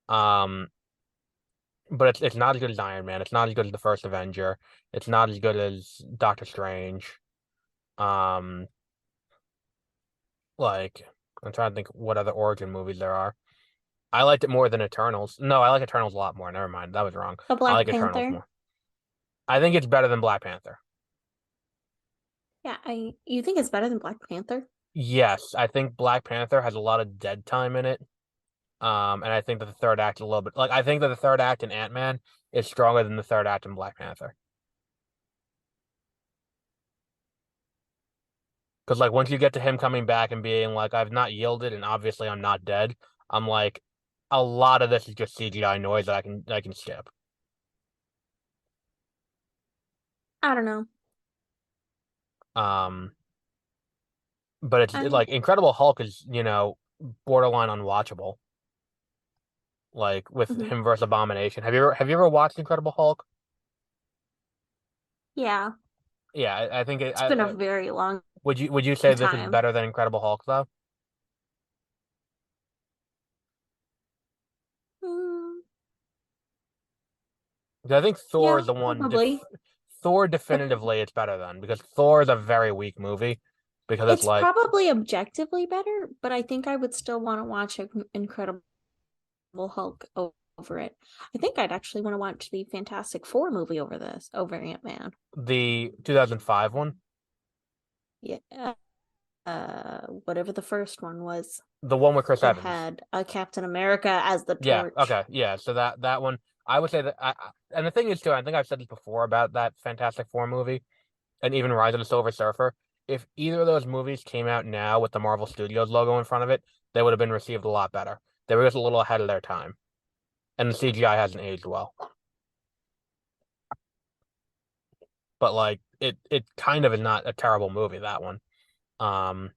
Um, but it's not as good as Iron Man. It's not as good as the first Avenger. It's not as good as Doctor Strange. Um, like I'm trying to think what other origin movies there are. I liked it more than Eternals. No, I like Eternals a lot more. Never mind, that was wrong. The I Black like Eternals Panther. more. I think it's better than Black Panther. Yeah, I you think it's better than Black Panther? Yes, I think Black Panther has a lot of dead time in it. And I think that the third act a little bit like I think that the third act in Ant-Man is stronger than the third act in Black Panther. Because like once you get to him coming back and being like, I've not yielded and obviously I'm not dead, I'm like, a lot of this is just CGI noise that I can skip. I don't know. Um, but it's I like Incredible Hulk is, borderline unwatchable. Like with mhm. him versus Abomination. Have you ever watched Incredible Hulk? Yeah, Yeah, I think it's been a very long would you say this is time. better than Incredible Hulk though? Mm, 'Cause I think Thor yeah, is the one. probably. Thor But definitively it's better than because Thor is a very weak movie because it's it's like probably objectively better, but I think I would still want to watch Incredible Hulk over it. I think I'd actually want to watch the Fantastic Four movie over Ant-Man. the 2005 one, Yeah, whatever the first one was the one with Chris that Evans. had Captain America as the Yeah, torch. okay, yeah. So that one, I would say that. And the thing is too, I think I've said this before about that Fantastic Four movie and even Rise of the Silver Surfer. If either of those movies came out now with the Marvel Studios logo in front of it, they would have been received a lot better. They were just a little ahead of their time, and the CGI hasn't aged well. But like it kind of is not a terrible movie, that one. Um,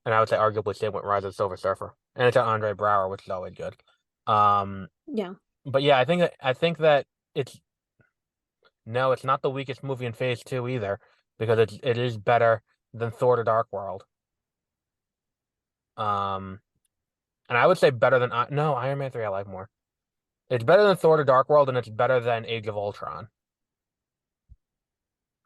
and I would say arguably same with Rise of the Silver Surfer, and it's Andre Brower, which is always good. Um, Yeah. but yeah, I think that it's no, it's not the weakest movie in Phase Two either, because it is better than Thor: The Dark World. Um, and I would say better than no Iron Man 3. I like more. It's better than Thor: The Dark World, and it's better than Age of Ultron.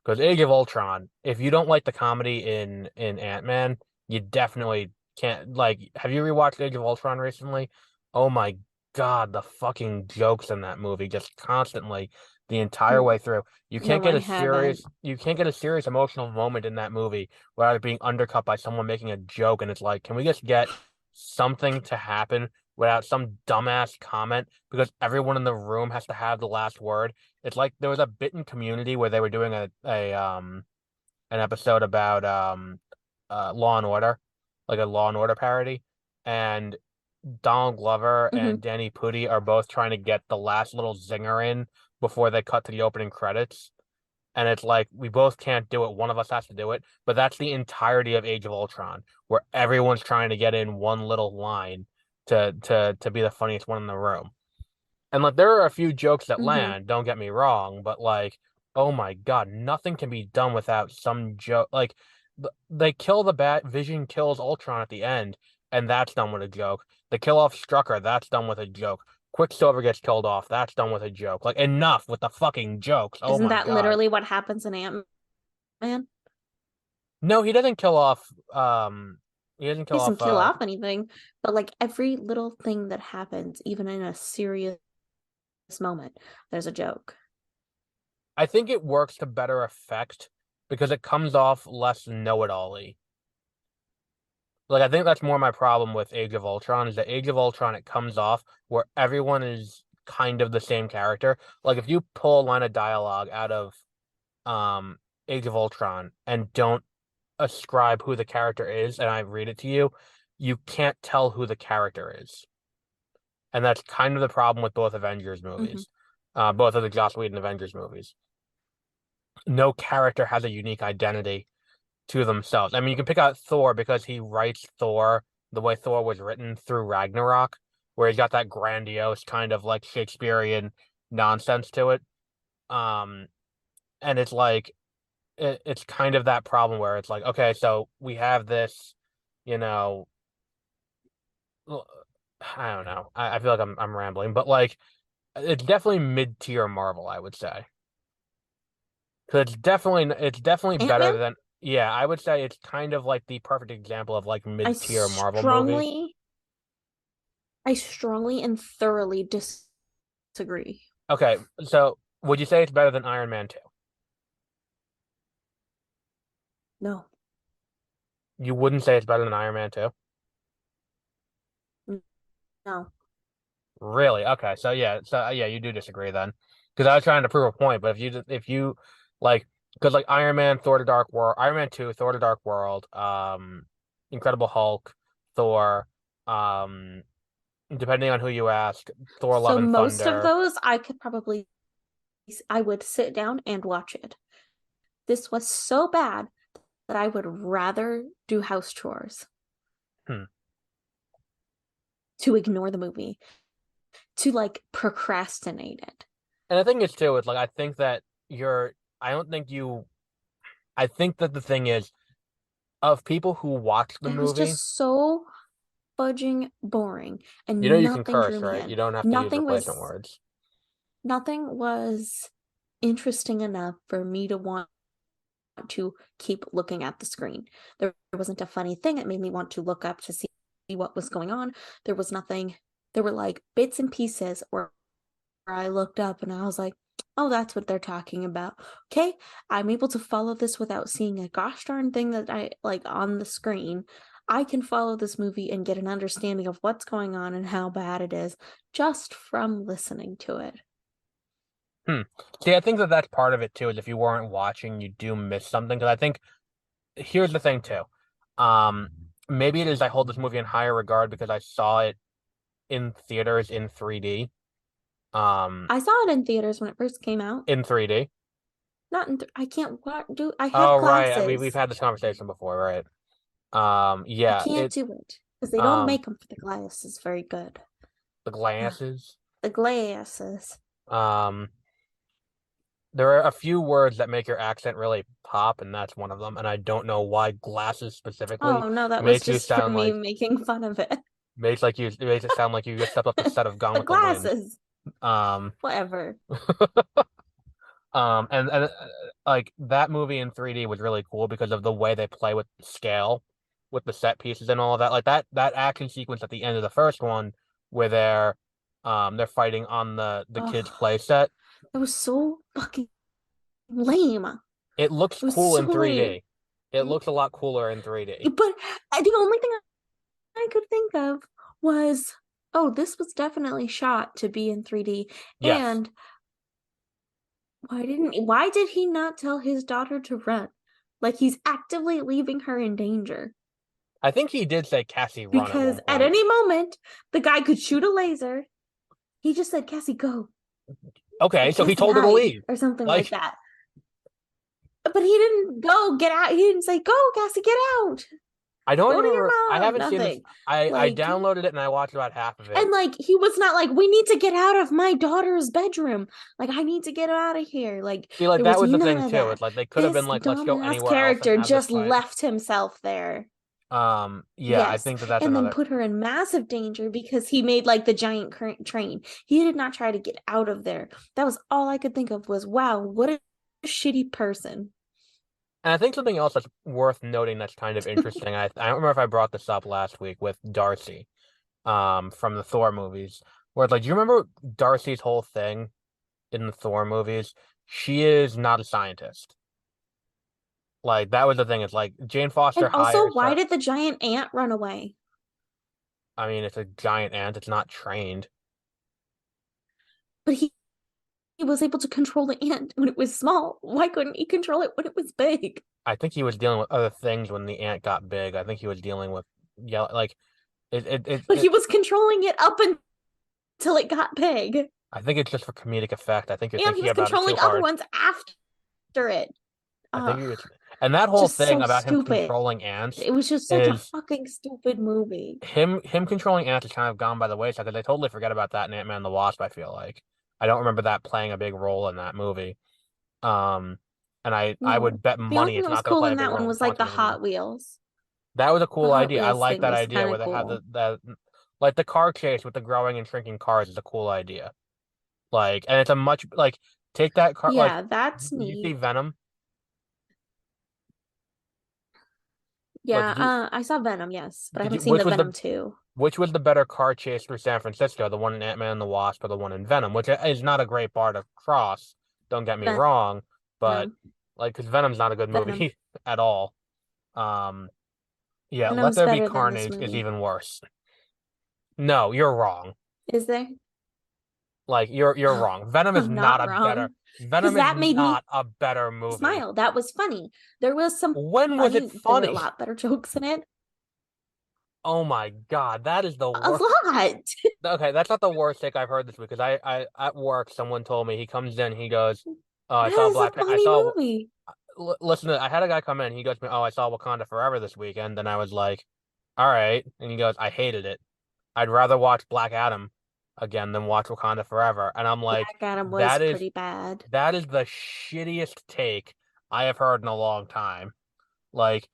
Because Age of Ultron, if you don't like the comedy in Ant-Man, you definitely can't like. Have you rewatched Age of Ultron recently? Oh my God, the fucking jokes in that movie just constantly the entire way through. No, I haven't. You can't get a serious emotional moment in that movie without it being undercut by someone making a joke, and it's like, can we just get something to happen without some dumbass comment? Because everyone in the room has to have the last word. It's like there was a bit in Community where they were doing a an episode about Law and Order, like a Law and Order parody, and Donald Glover and Hmm. Danny Pudi are both trying to get the last little zinger in before they cut to the opening credits. And it's like we both can't do it. One of us has to do it. But that's the entirety of Age of Ultron, where everyone's trying to get in one little line to be the funniest one in the room. And like there are a few jokes that Hmm. land, don't get me wrong, but like, oh my God, nothing can be done without some joke. Like they kill the bat, Vision kills Ultron at the end, and that's done with a joke. They kill off Strucker, that's done with a joke. Quicksilver gets killed off, that's done with a joke. Like enough with the fucking jokes. Oh Isn't my that God. literally what happens in Ant-Man? No, he doesn't kill off he doesn't He kill doesn't off kill off anything, but like every little thing that happens, even in a serious moment, there's a joke. I think it works to better effect because it comes off less know-it-all-y. Like I think that's more my problem with Age of Ultron is that Age of Ultron it comes off where everyone is kind of the same character. Like if you pull a line of dialogue out of um Age of Ultron and don't ascribe who the character is and I read it to you, you can't tell who the character is. And that's kind of the problem with both Avengers Hmm. movies. Both of the Joss Whedon Avengers movies. No character has a unique identity to themselves. I mean, you can pick out Thor because he writes Thor the way Thor was written through Ragnarok, where he's got that grandiose kind of like Shakespearean nonsense to it. Um, and it's like it's kind of that problem where it's like, okay, so we have this, you know, I don't know. I feel like I'm rambling, but like it's definitely mid-tier Marvel, I would say. Because it's definitely better Ant-Man, than yeah, I would say it's kind of like the perfect example of like I mid-tier Marvel movies. strongly, I strongly and thoroughly disagree. Okay, so would you say it's better than Iron Man 2? No, You wouldn't say it's better than Iron Man 2? no. Really? Okay, so yeah, you do disagree then. Because I was trying to prove a point, but if you like because like Iron Man, Thor: The Dark World, Iron Man 2, Thor: The Dark World, Incredible Hulk, Thor, um, depending on who you ask, Thor: Love So and most of Thunder. those I could probably, I would sit down and watch it. This was so bad that I would rather do house chores Hmm. to ignore the movie, to like procrastinate it. And the thing is too, it's like I think that you're I don't think you I think that the thing is of people who watch the It was movie, just so fudging boring you know and you can nothing curse, drew me right? in. You don't have to use Nothing replacement was words. nothing was interesting enough for me to want to keep looking at the screen. There wasn't a funny thing. It made me want to look up to see what was going on. There was nothing. There were like bits and pieces where I looked up and I was like, oh, that's what they're talking about. Okay, I'm able to follow this without seeing a gosh darn thing that I like on the screen. I can follow this movie and get an understanding of what's going on and how bad it is just from listening to it. Hmm. See, I think that that's part of it too, is if you weren't watching, you do miss something. Because I think here's the thing too. Um, Maybe it is I hold this movie in higher regard because I saw it in theaters in 3D. Um, I saw it in theaters when it first came out. in 3D. Not in I can't what do I have Oh, right. We've classes. had this conversation before, right? I Yeah, can't do it because they don't um make them for the glasses very good. the Uh, glasses. the glasses. Um, there are a few words that make your accent really pop, and that's one of them. And I don't know why glasses specifically Oh no, that was makes you just for sound me like making fun of it. it makes it sound like you just stepped off the set of Gone The with the Wind. glasses. Um, Whatever. and like that movie in 3D was really cool because of the way they play with scale, with the set pieces and all of that. Like that action sequence at the end of the first one where they're fighting on the kids' Oh, play set. that was so fucking lame. It looks It was cool so in lame. 3D. It looks a lot cooler in 3D. But the only thing I could think of was, oh, this was definitely shot to be in 3D. Yes. And why did he not tell his daughter to run? Like he's actively leaving her in danger. I think he did say Cassie run at Because one at point. any moment the guy could shoot a laser. He just said, Cassie, go. Okay, Or so he Cassie told her to hide leave. or something like Like, that. But he didn't go get out. He didn't say, go, Cassie, get out. I don't Go to remember. your I mom. haven't seen this. Nothing. I Like, downloaded it and I watched about half of it. and like he was not like, we need to get out of my daughter's bedroom. Like, I need to get out of here. Like, See, like there that was was the none thing of too. that. It's like they could have been This like, let's go dumbass anywhere else and character have this just fight. left himself there. Yeah, I Yes. think that that's And then another. put her in massive danger because he made like the giant train. He did not try to get out of there. That was all I could think of was, wow, what a shitty person. And I think something else that's worth noting that's kind of interesting. I don't remember if I brought this up last week with Darcy, from the Thor movies, where it's like, do you remember Darcy's whole thing in the Thor movies? She is not a scientist. Like that was the thing. It's like Jane And Foster also, hires why her. did the giant ant run away? I mean, it's a giant ant. It's not trained. But he was able to control the ant when it was small. Why couldn't he control it when it was big? I think he was dealing with other things when the ant got big. I think he was dealing with, yeah, like But he was controlling it up until it got big. I think it's just for comedic effect. I think you're And he thinking was about it too controlling other hard. ones after it. I think Ugh, and that whole just thing so about him stupid. controlling ants It was just such a is fucking stupid movie. him controlling ants has kind of gone by the wayside because they totally forget about that in Ant-Man the Wasp, I feel like. I don't remember that playing a big role in that movie. Um, and I No. would bet The only money thing it's that was not going to cool play a in big that role one in was like the Quantumania. Hot Wheels. That was a The cool Hot idea. I Wheels like thing that was idea kind where of they have cool. the like the car chase with the growing and shrinking cars is a cool idea. Like, and it's a much like take that car like Yeah, that's did you see neat. Venom? Like, Yeah, I saw Venom, yes, but I did you haven't seen which the was Venom the 2. which was the better car chase through San Francisco, the one in Ant-Man and the Wasp or the one in Venom, which is not a great bar to cross, don't get me wrong, but Venom. like because Venom's not a good Venom. movie at all. Um, yeah, Let Venom's There Be better than this Carnage is movie. even worse. No, you're wrong. Is there? Like you're Oh, wrong. Venom is I'm not not a better wrong. Because Venom is that made me not a better movie. smile. That was funny. There was some When was it there were a funny? lot better jokes in it. Oh my God, that is the A worst. lot. Okay, that's not the worst take I've heard this week because I at work someone told me he comes in he goes, "Oh, I That saw is a Black I funny saw movie. listen I had a guy come in he goes to me, "Oh, I saw Wakanda Forever this weekend." And I was like, "All right." And he goes, "I hated it. I'd rather watch Black Adam again than watch Wakanda Forever." And I'm like, Black Adam was "That is pretty bad. that is the shittiest take I have heard in a long time." Like,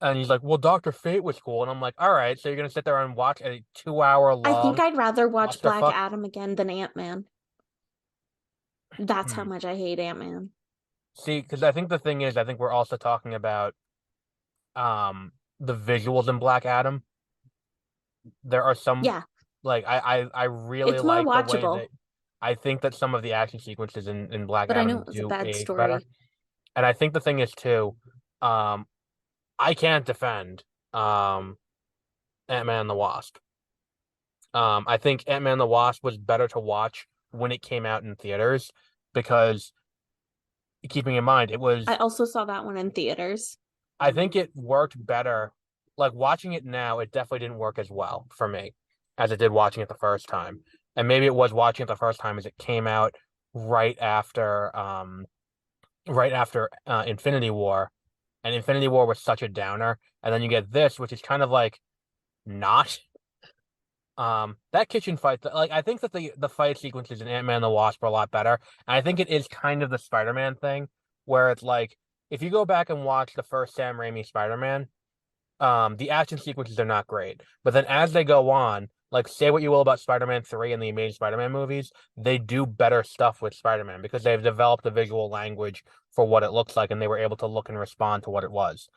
and he's like, "Well, Doctor Fate was cool." And I'm like, "All right, so you're gonna sit there and watch a 2 hour I think long I'd rather watch Black clusterfuck?" Adam again than Ant-Man. That's how Hmm. much I hate Ant-Man. See, because I think the thing is, I think we're also talking about the visuals in Black Adam. There are some Yeah, like I really it's more like the way that watchable, I think that some of the action sequences in Black but I know Adam it was a do bad age better. story. And I think the thing is too, um, I can't defend Ant-Man and the Wasp. I think Ant-Man and the Wasp was better to watch when it came out in theaters because keeping in mind it I was also saw that one in theaters. I think it worked better. Like watching it now, it definitely didn't work as well for me as it did watching it the first time. And maybe it was watching it the first time as it came out right after Infinity War. and Infinity War was such a downer, and then you get this, which is kind of like not. That kitchen fight, like I think that the fight sequences in Ant-Man and the Wasp are a lot better. And I think it is kind of the Spider-Man thing, where it's like if you go back and watch the first Sam Raimi Spider-Man, the action sequences are not great. But then as they go on, like say what you will about Spider-Man 3 and the Amazing Spider-Man movies, they do better stuff with Spider-Man because they've developed a visual language for what it looks like and they were able to look and respond to what it was.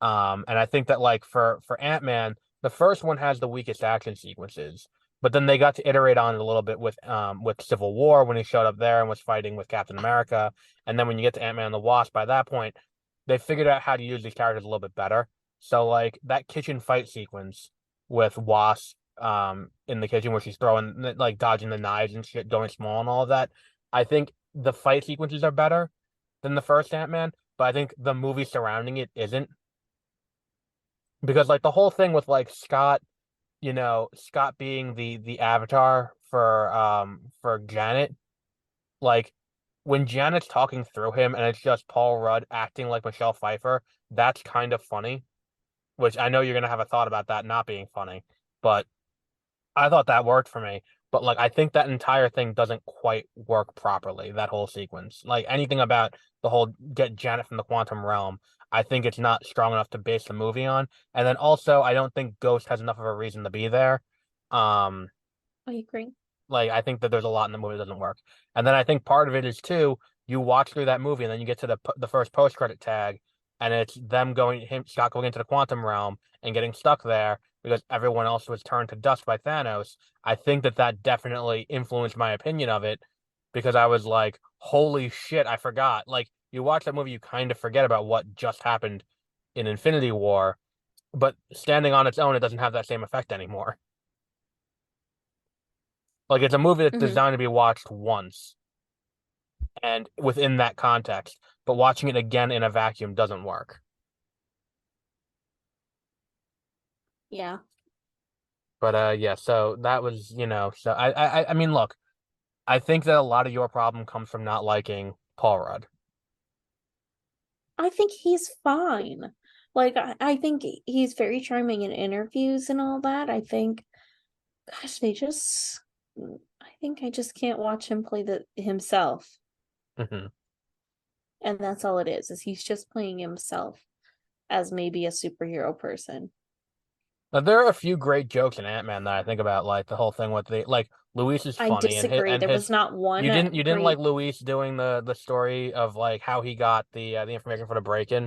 And I think that like for Ant-Man, the first one has the weakest action sequences, but then they got to iterate on it a little bit with Civil War when he showed up there and was fighting with Captain America. And then when you get to Ant-Man and the Wasp, by that point, they figured out how to use these characters a little bit better. So like that kitchen fight sequence with Wasp in the kitchen where she's throwing like dodging the knives and shit, going small and all of that. I think the fight sequences are better than the first Ant-Man, but I think the movie surrounding it isn't. Because like the whole thing with like Scott, Scott being the avatar for Janet, like when Janet's talking through him and it's just Paul Rudd acting like Michelle Pfeiffer, that's kind of funny. Which I know you're gonna have a thought about that not being funny, but I thought that worked for me. But like I think that entire thing doesn't quite work properly, that whole sequence. Like anything about the whole get Janet from the quantum realm, I think it's not strong enough to base the movie on. And then also I don't think Ghost has enough of a reason to be there. Um I agree. like I think that there's a lot in the movie that doesn't work. And then I think part of it is too, you watch through that movie and then you get to the first post credit tag and it's them going him Scott going into the quantum realm and getting stuck there because everyone else was turned to dust by Thanos. I think that that definitely influenced my opinion of it because I was like, holy shit, I forgot. Like you watch that movie, you kind of forget about what just happened in Infinity War, but standing on its own, it doesn't have that same effect anymore. Like it's a movie that's Hmm. designed to be watched once and within that context, but watching it again in a vacuum doesn't work. Yeah. But yeah, so that was, so I mean, look, I think that a lot of your problem comes from not liking Paul Rudd. I think he's fine. Like I think he's very charming in interviews and all that. I think, gosh, I think I just can't watch him play the himself. Hmm. And that's all it is he's just playing himself as maybe a superhero person. Now, there are a few great jokes in Ant-Man that I think about, like the whole thing with the like Luis is I funny and his disagree. and There was his not one you didn't like great. Luis doing the story of like how he got the information for the break-in,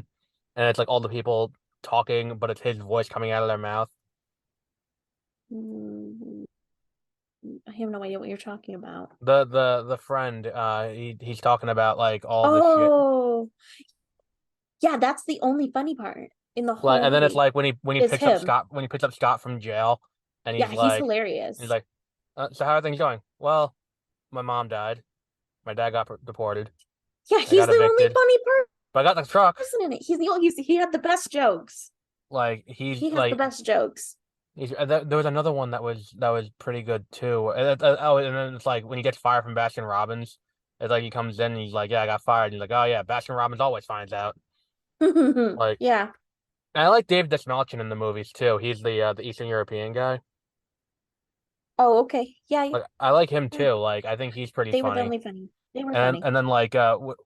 and it's like all the people talking, but it's his voice coming out of their mouth. Mm, I have no idea what you're talking about. The friend he's talking about like all the shit Oh, yeah, that's the only funny part in the like whole and then it's movie like when he is picks up him. Scott from jail and Yeah, he's hilarious. so how are things going? Well, my mom died, my dad got deported, Yeah, I he's got the only evicted, funny but I got the truck. person in it. He had the best jokes. Like he's He has the like best jokes. there was another one that was pretty good too. Oh, and then it's like when he gets fired from Baskin Robbins, it's like he comes in and he's like, "Yeah, I got fired." And he's like, "Oh yeah, Baskin Robbins always finds out." Like, Yeah. and I like Dave Dastmalchian in the movies too. He's the Eastern European guy. Oh, okay. Yeah, Like I like him yeah. too. Like I think he's pretty They were the funny. only funny. They were And funny. then like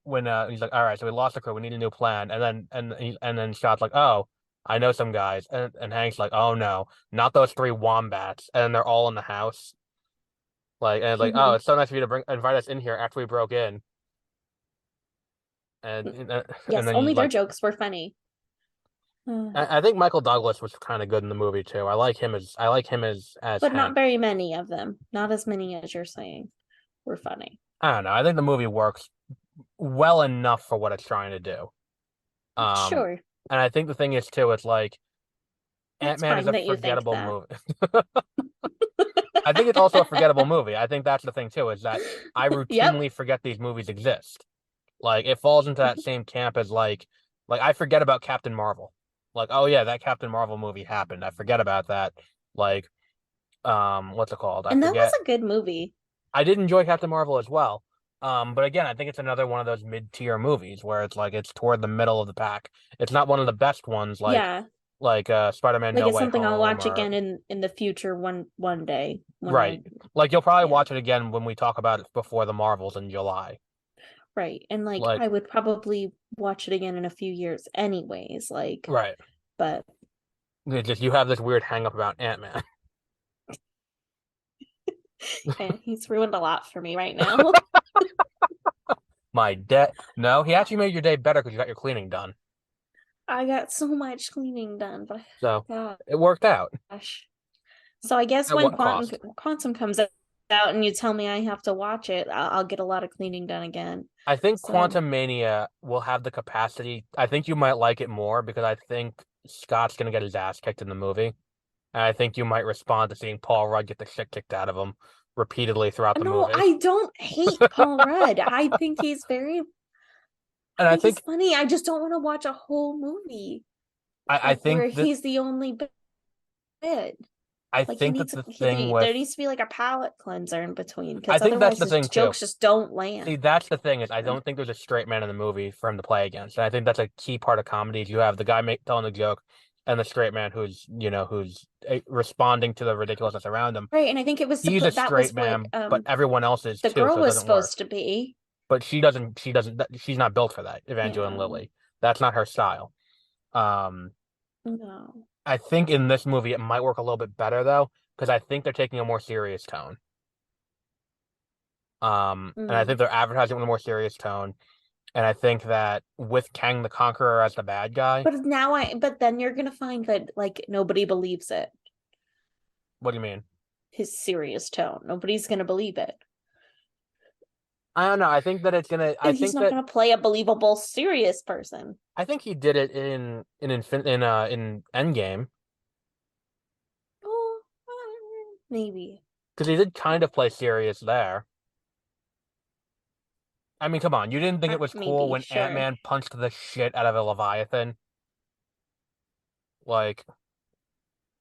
when he's like, "All right, so we lost the crew. We need a new plan." And then Scott's like, "Oh, I know some guys." And Hank's like, "Oh no, not those three wombats." And they're all in the house. Like and it's like, "Oh, it's so nice of you to invite us in here after we broke in." And Yes, then only you their like jokes were funny. I think Michael Douglas was kind of good in the movie too. I like him as But not Hank. very many of them. Not as many as you're saying were funny. I don't know. I think the movie works well enough for what it's trying to do. Um, Sure. and I think the thing is too, it's like That's Ant-Man is fine a that you think forgettable that. movie. I think it's also a forgettable movie. I think that's the thing too, is that I Yep. routinely forget these movies exist. Like it falls into that same camp as like I forget about Captain Marvel. Like, oh yeah, that Captain Marvel movie happened. I forget about that. Like, what's it called? I And that was forget. a good movie. I did enjoy Captain Marvel as well. But again, I think it's another one of those mid-tier movies where it's like it's toward the middle of the pack. It's not one of the best ones Yeah, like Spider-Man like No it's Way something I'll Home watch or again in the future one day when right. I Like you'll probably yeah, watch it again when we talk about it before the Marvels in July. right. And like Like I would probably watch it again in a few years anyways, like right. but It's just you have this weird hang up about Ant-Man. and he's ruined a lot for me right now. My day. No, he actually made your day better because you got your cleaning done. I got so much cleaning done, but So gosh. it worked out. So I guess At when what cost? Quantum comes out and you tell me I have to watch it, I'll get a lot of cleaning done again. I think So Quantum Mania will have the capacity. I think you might like it more because I think Scott's gonna get his ass kicked in the movie. And I think you might respond to seeing Paul Rudd get the shit kicked out of him repeatedly throughout the no, movie. I don't hate Paul Rudd. I think And I think he's funny. I just don't want to watch a whole movie I where think that he's the only bit. I Like think that the thing there with needs to be like a palate cleanser in between I because think that's otherwise the his thing too. jokes just don't land. See, that's the thing is I don't think there's a straight man in the movie for him to play against. And I think that's a key part of comedy is you have the guy telling the joke and the straight man who's responding to the ridiculousness around him. Right, and I think He's a that was straight what man, but everyone else is the too, girl so it was doesn't work. supposed to be. But she's not built for that, Evangeline Yeah. Lilly. That's not her style. Um, No. I think in this movie it might work a little bit better though, because I think they're taking a more serious tone. And I Mm. think they're advertising with a more serious tone. And I think that with Kang the Conqueror as the bad guy, But then you're gonna find that like nobody believes it. what do you mean? His serious tone. Nobody's gonna believe it. I don't know. I think that it's gonna. And he's not gonna play a believable serious person. I think he did it in Endgame Oh, maybe. because he did kind of play serious there. I mean, come on, you didn't think it was cool Maybe, when sure. Ant-Man punched the shit out of a Leviathan? Like,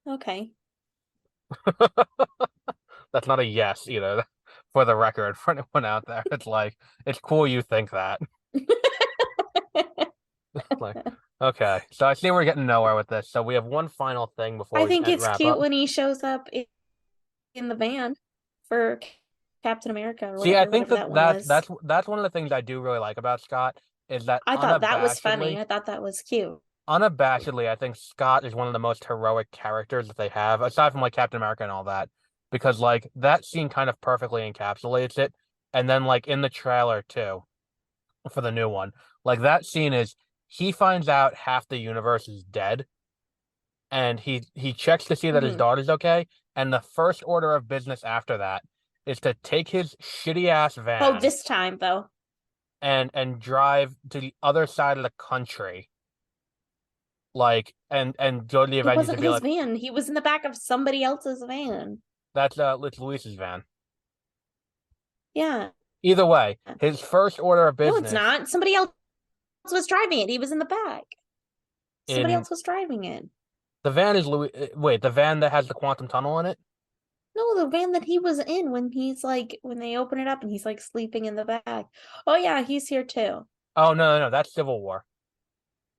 Okay. that's not a yes either. For the record, for anyone out there, it's like it's cool you think that. Like, okay, so I see we're getting nowhere with this. So we have one final thing before I we think it's wrap cute up. when he shows up in the van for Captain America or See, I think whatever that that one was. that's one of the things I do really like about Scott is that I thought that was funny. I thought that was cute. unabashedly, I think Scott is one of the most heroic characters that they have, aside from like Captain America and all that, because like that scene kind of perfectly encapsulates it. And then like in the trailer too, for the new one, like that scene is he finds out half the universe is dead, and he checks to see that his Hmm. daughter's okay, and the first order of business after that is to take his shitty ass Oh, van this time though. and drive to the other side of the country like and go to the It Avengers wasn't and be his like, van. He was in the back of somebody else's van. that's it's Luis's van. Yeah. Either way, his first order of No, it's business not. Somebody else was driving it. He was in the back. Somebody in else was driving it. the van is Louis. Wait, the van that has the quantum tunnel in it? No, the van that he was in when he's like when they open it up and he's like sleeping in the back. Oh yeah, he's here too. Oh no, that's Civil War.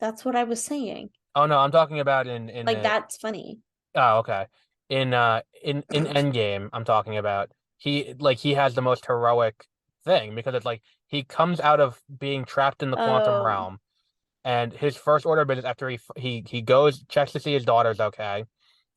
That's what I was saying. Oh no, I'm talking about in Like the that's funny. oh okay in Endgame. I'm talking about he has the most heroic thing because it's like he comes out of being trapped in the quantum Oh. realm. And his first order of business after he goes checks to see his daughter's okay,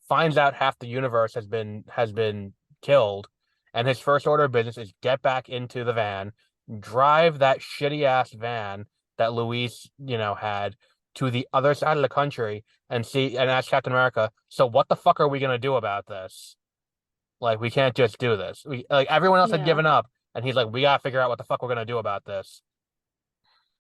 finds out half the universe has been killed, and his first order of business is get back into the van, drive that shitty ass van that Luis had to the other side of the country and ask Captain America, so what the fuck are we gonna do about this? Like we can't just do this. We like everyone else had Yeah. given up, and he's like, we gotta figure out what the fuck we're gonna do about this.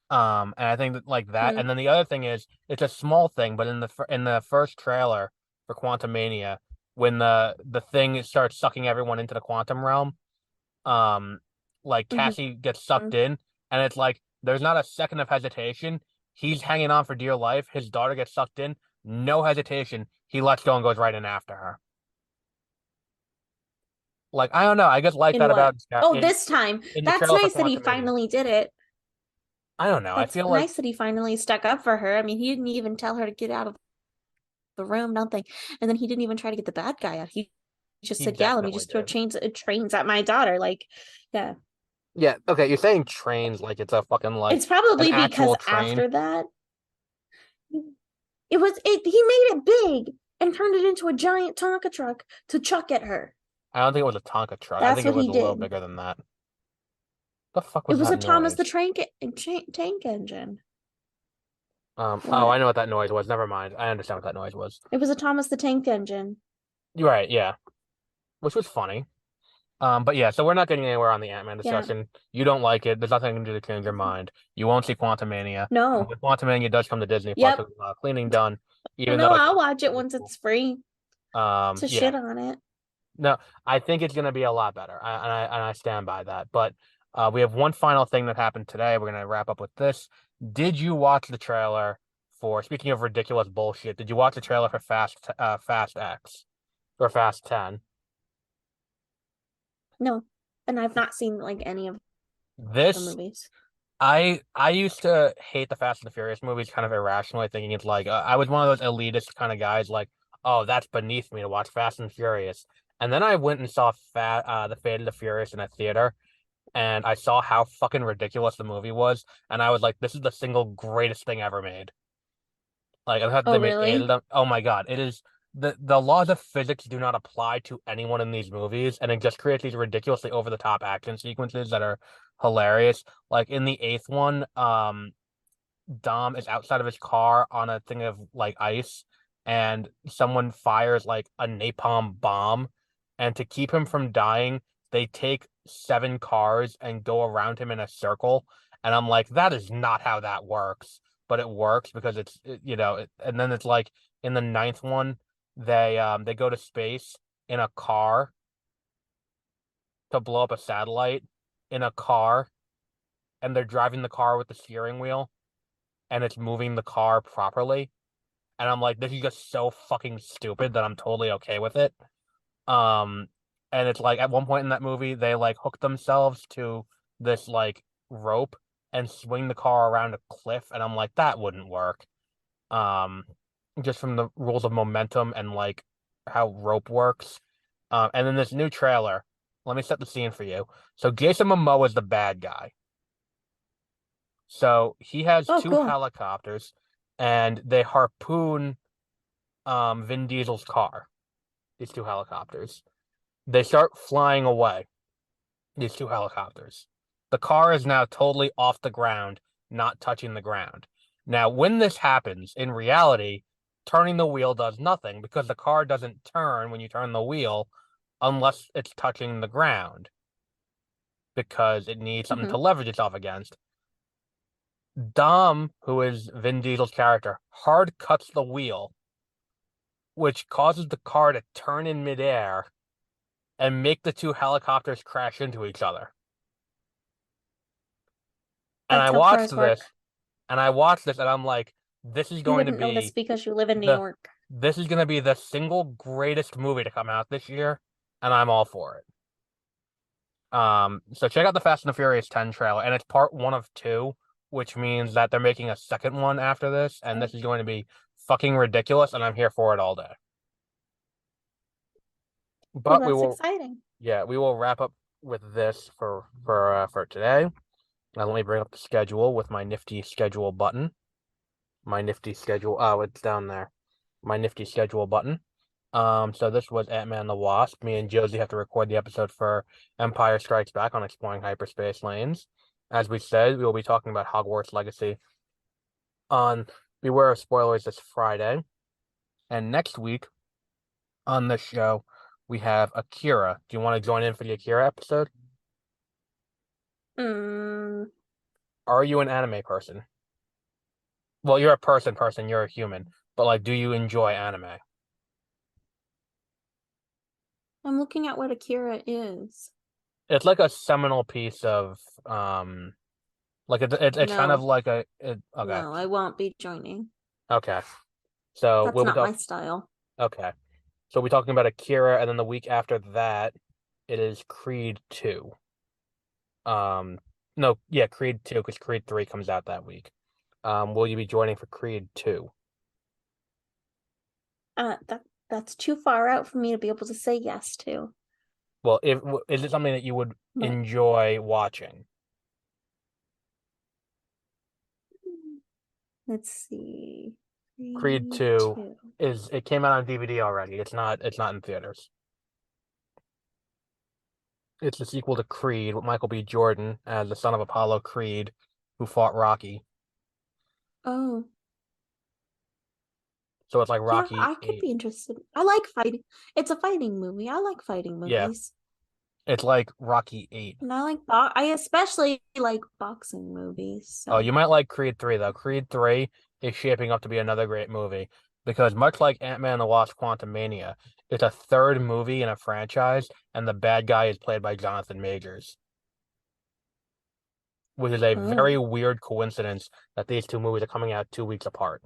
And I think that like that, Hmm. and then the other thing is it's a small thing, but in the first trailer for Quantum Mania, when the thing starts sucking everyone into the quantum realm, um, like Hmm. Cassie gets sucked in, and it's like there's not a second of hesitation. He's hanging on for dear life. His daughter gets sucked in, no hesitation. He lets go and goes right in after her. Like I don't know. I just like In that what? about Oh, this time. in the That's trailer for nice that he Quantumania. finally did it. I don't know. I That's feel like nice that he finally stuck up for her. I mean, he didn't even tell her to get out of the room, nothing. And then he didn't even try to get the bad guy out. He just he said, "Yeah, let me definitely just throw did. trains at my daughter." Like, yeah. Yeah. Okay. You're saying trains like it's a fucking like It's an probably because actual train. after that, he made it big and turned it into a giant Tonka truck to chuck at her. I don't think it was a Tonka truck. I That's think it what was he a little did. bigger than that. The fuck It was was that a Thomas the noise? Tank Engine. Oh, I What? know what that noise was. Never mind. I understand what that noise was. It was a Thomas the Tank Engine. You're right. Yeah. Which was funny. But yeah, so we're not getting anywhere on the Ant-Man Yeah. discussion. You don't like it. There's nothing I can do to change your mind. You won't see Quantumania. And No. when Quantumania does come to Disney Plus, Yep. there's a lot of cleaning done, I even though know. I think I'll it's watch it really once cool. it's free to Yeah. shit on it. No, I think it's gonna be a lot better. And I stand by that. But we have one final thing that happened today. We're gonna wrap up with this. Did you watch the trailer for, speaking of ridiculous bullshit, did you watch the trailer for Fast X or Fast 10? No. And I've not seen like any of the This movies. I used to hate the Fast and the Furious movies kind of irrationally, thinking it's like I was one of those elitist kind of guys, like, oh, that's beneath me to watch Fast and Furious. And then I went and saw the Fate of the Furious in a theater, and I saw how fucking ridiculous the movie was, and I was like, this is the single greatest thing ever made. Like, I thought they Oh, made eight of really? them. Oh my God, it is the laws of physics do not apply to anyone in these movies, and it just creates these ridiculously over the top action sequences that are hilarious. Like in the eighth one, Dom is outside of his car on a thing of like ice, and someone fires like a napalm bomb, and to keep him from dying, they take seven cars and go around him in a circle. And I'm like, that is not how that works, but it works because and then it's like in the ninth one, they go to space in a car to blow up a satellite in a car, and they're driving the car with the steering wheel, and it's moving the car properly. And I'm like, this is just so fucking stupid that I'm totally okay with it. Um, and it's like at one point in that movie, they like hook themselves to this like rope and swing the car around a cliff, and I'm like, that wouldn't work. Um, just from the rules of momentum and like how rope works. And then this new trailer. Let me set the scene for you. So Jason Momoa is the bad guy. So he has Oh, two cool. helicopters, and they harpoon Vin Diesel's car. These two helicopters. They start flying away. These two helicopters. The car is now totally off the ground, not touching the ground. Now, when this happens, in reality, turning the wheel does nothing because the car doesn't turn when you turn the wheel unless it's touching the ground because it needs something to Hmm. leverage itself against. Dom, who is Vin Diesel's character, hard cuts the wheel, which causes the car to turn in midair and make the two helicopters crash into each other. And That's I how watched cars this, work. and I watched this, and I'm like, this is You going to wouldn't know this be because you live in New the York. this is going to be the single greatest movie to come out this year, and I'm all for it. So check out the Fast and the Furious 10 trailer, and it's part one of two, which means that they're making a second one after this, and this is going to be fucking ridiculous, and I'm here for it all day. Well, But we that's will, exciting. yeah, we will wrap up with this for today. Now let me bring up the schedule with my nifty schedule button. My nifty schedule. Oh, it's down there. My nifty schedule button. So this was Ant-Man the Wasp. Me and Josie have to record the episode for Empire Strikes Back on exploring hyperspace lanes. As we said, we will be talking about Hogwarts Legacy on Beware of Spoilers this Friday. And next week on this show, we have Akira. Do you want to join in for the Akira episode? Mm, Are you an anime person? Well, you're a person, you're a human. But like, do you enjoy anime? I'm looking at what Akira is. It's like a seminal piece of like it's kind of No, like okay. no, I won't be joining. Okay. So That's we'll be not my talking. style. Okay. So we'll be talking about Akira, and then the week after that, it is Creed 2. No, yeah, Creed 2, because Creed 3 comes out that week. Will you be joining for Creed 2? That's too far out for me to be able to say yes to. Well, is it something that you would But enjoy watching? let's see. Creed Creed 2 2. it came out on DVD already. It's not in theaters. It's the sequel to Creed with Michael B. Jordan as the son of Apollo Creed, who fought Rocky. Oh, So it's like yeah, Rocky I could 8. be interested. I like fighting. It's a fighting movie. I like fighting Yeah, movies. it's like Rocky 8. And I especially like boxing movies. Oh, you So, might like Creed 3 though. Creed 3 is shaping up to be another great movie because much like Ant-Man and the Wasp: Quantumania, it's a third movie in a franchise, and the bad guy is played by Jonathan Majors, which is a very oh. weird coincidence that these two movies are coming out 2 weeks apart.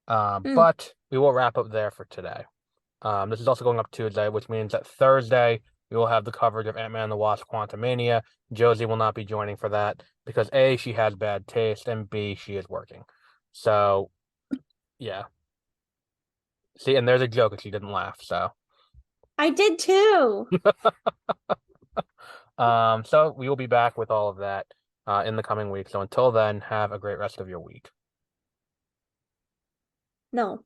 Mm, But we will wrap up there for today. This is also going up Tuesday, which means that Thursday we will have the coverage of Ant-Man and the Wasp: Quantumania. Josie will not be joining for that because A, she has bad taste, and B, she is working. So yeah. See, and there's a joke if she didn't laugh. So I did too. so we will be back with all of that in the coming week. So until then, have a great rest of your week. No.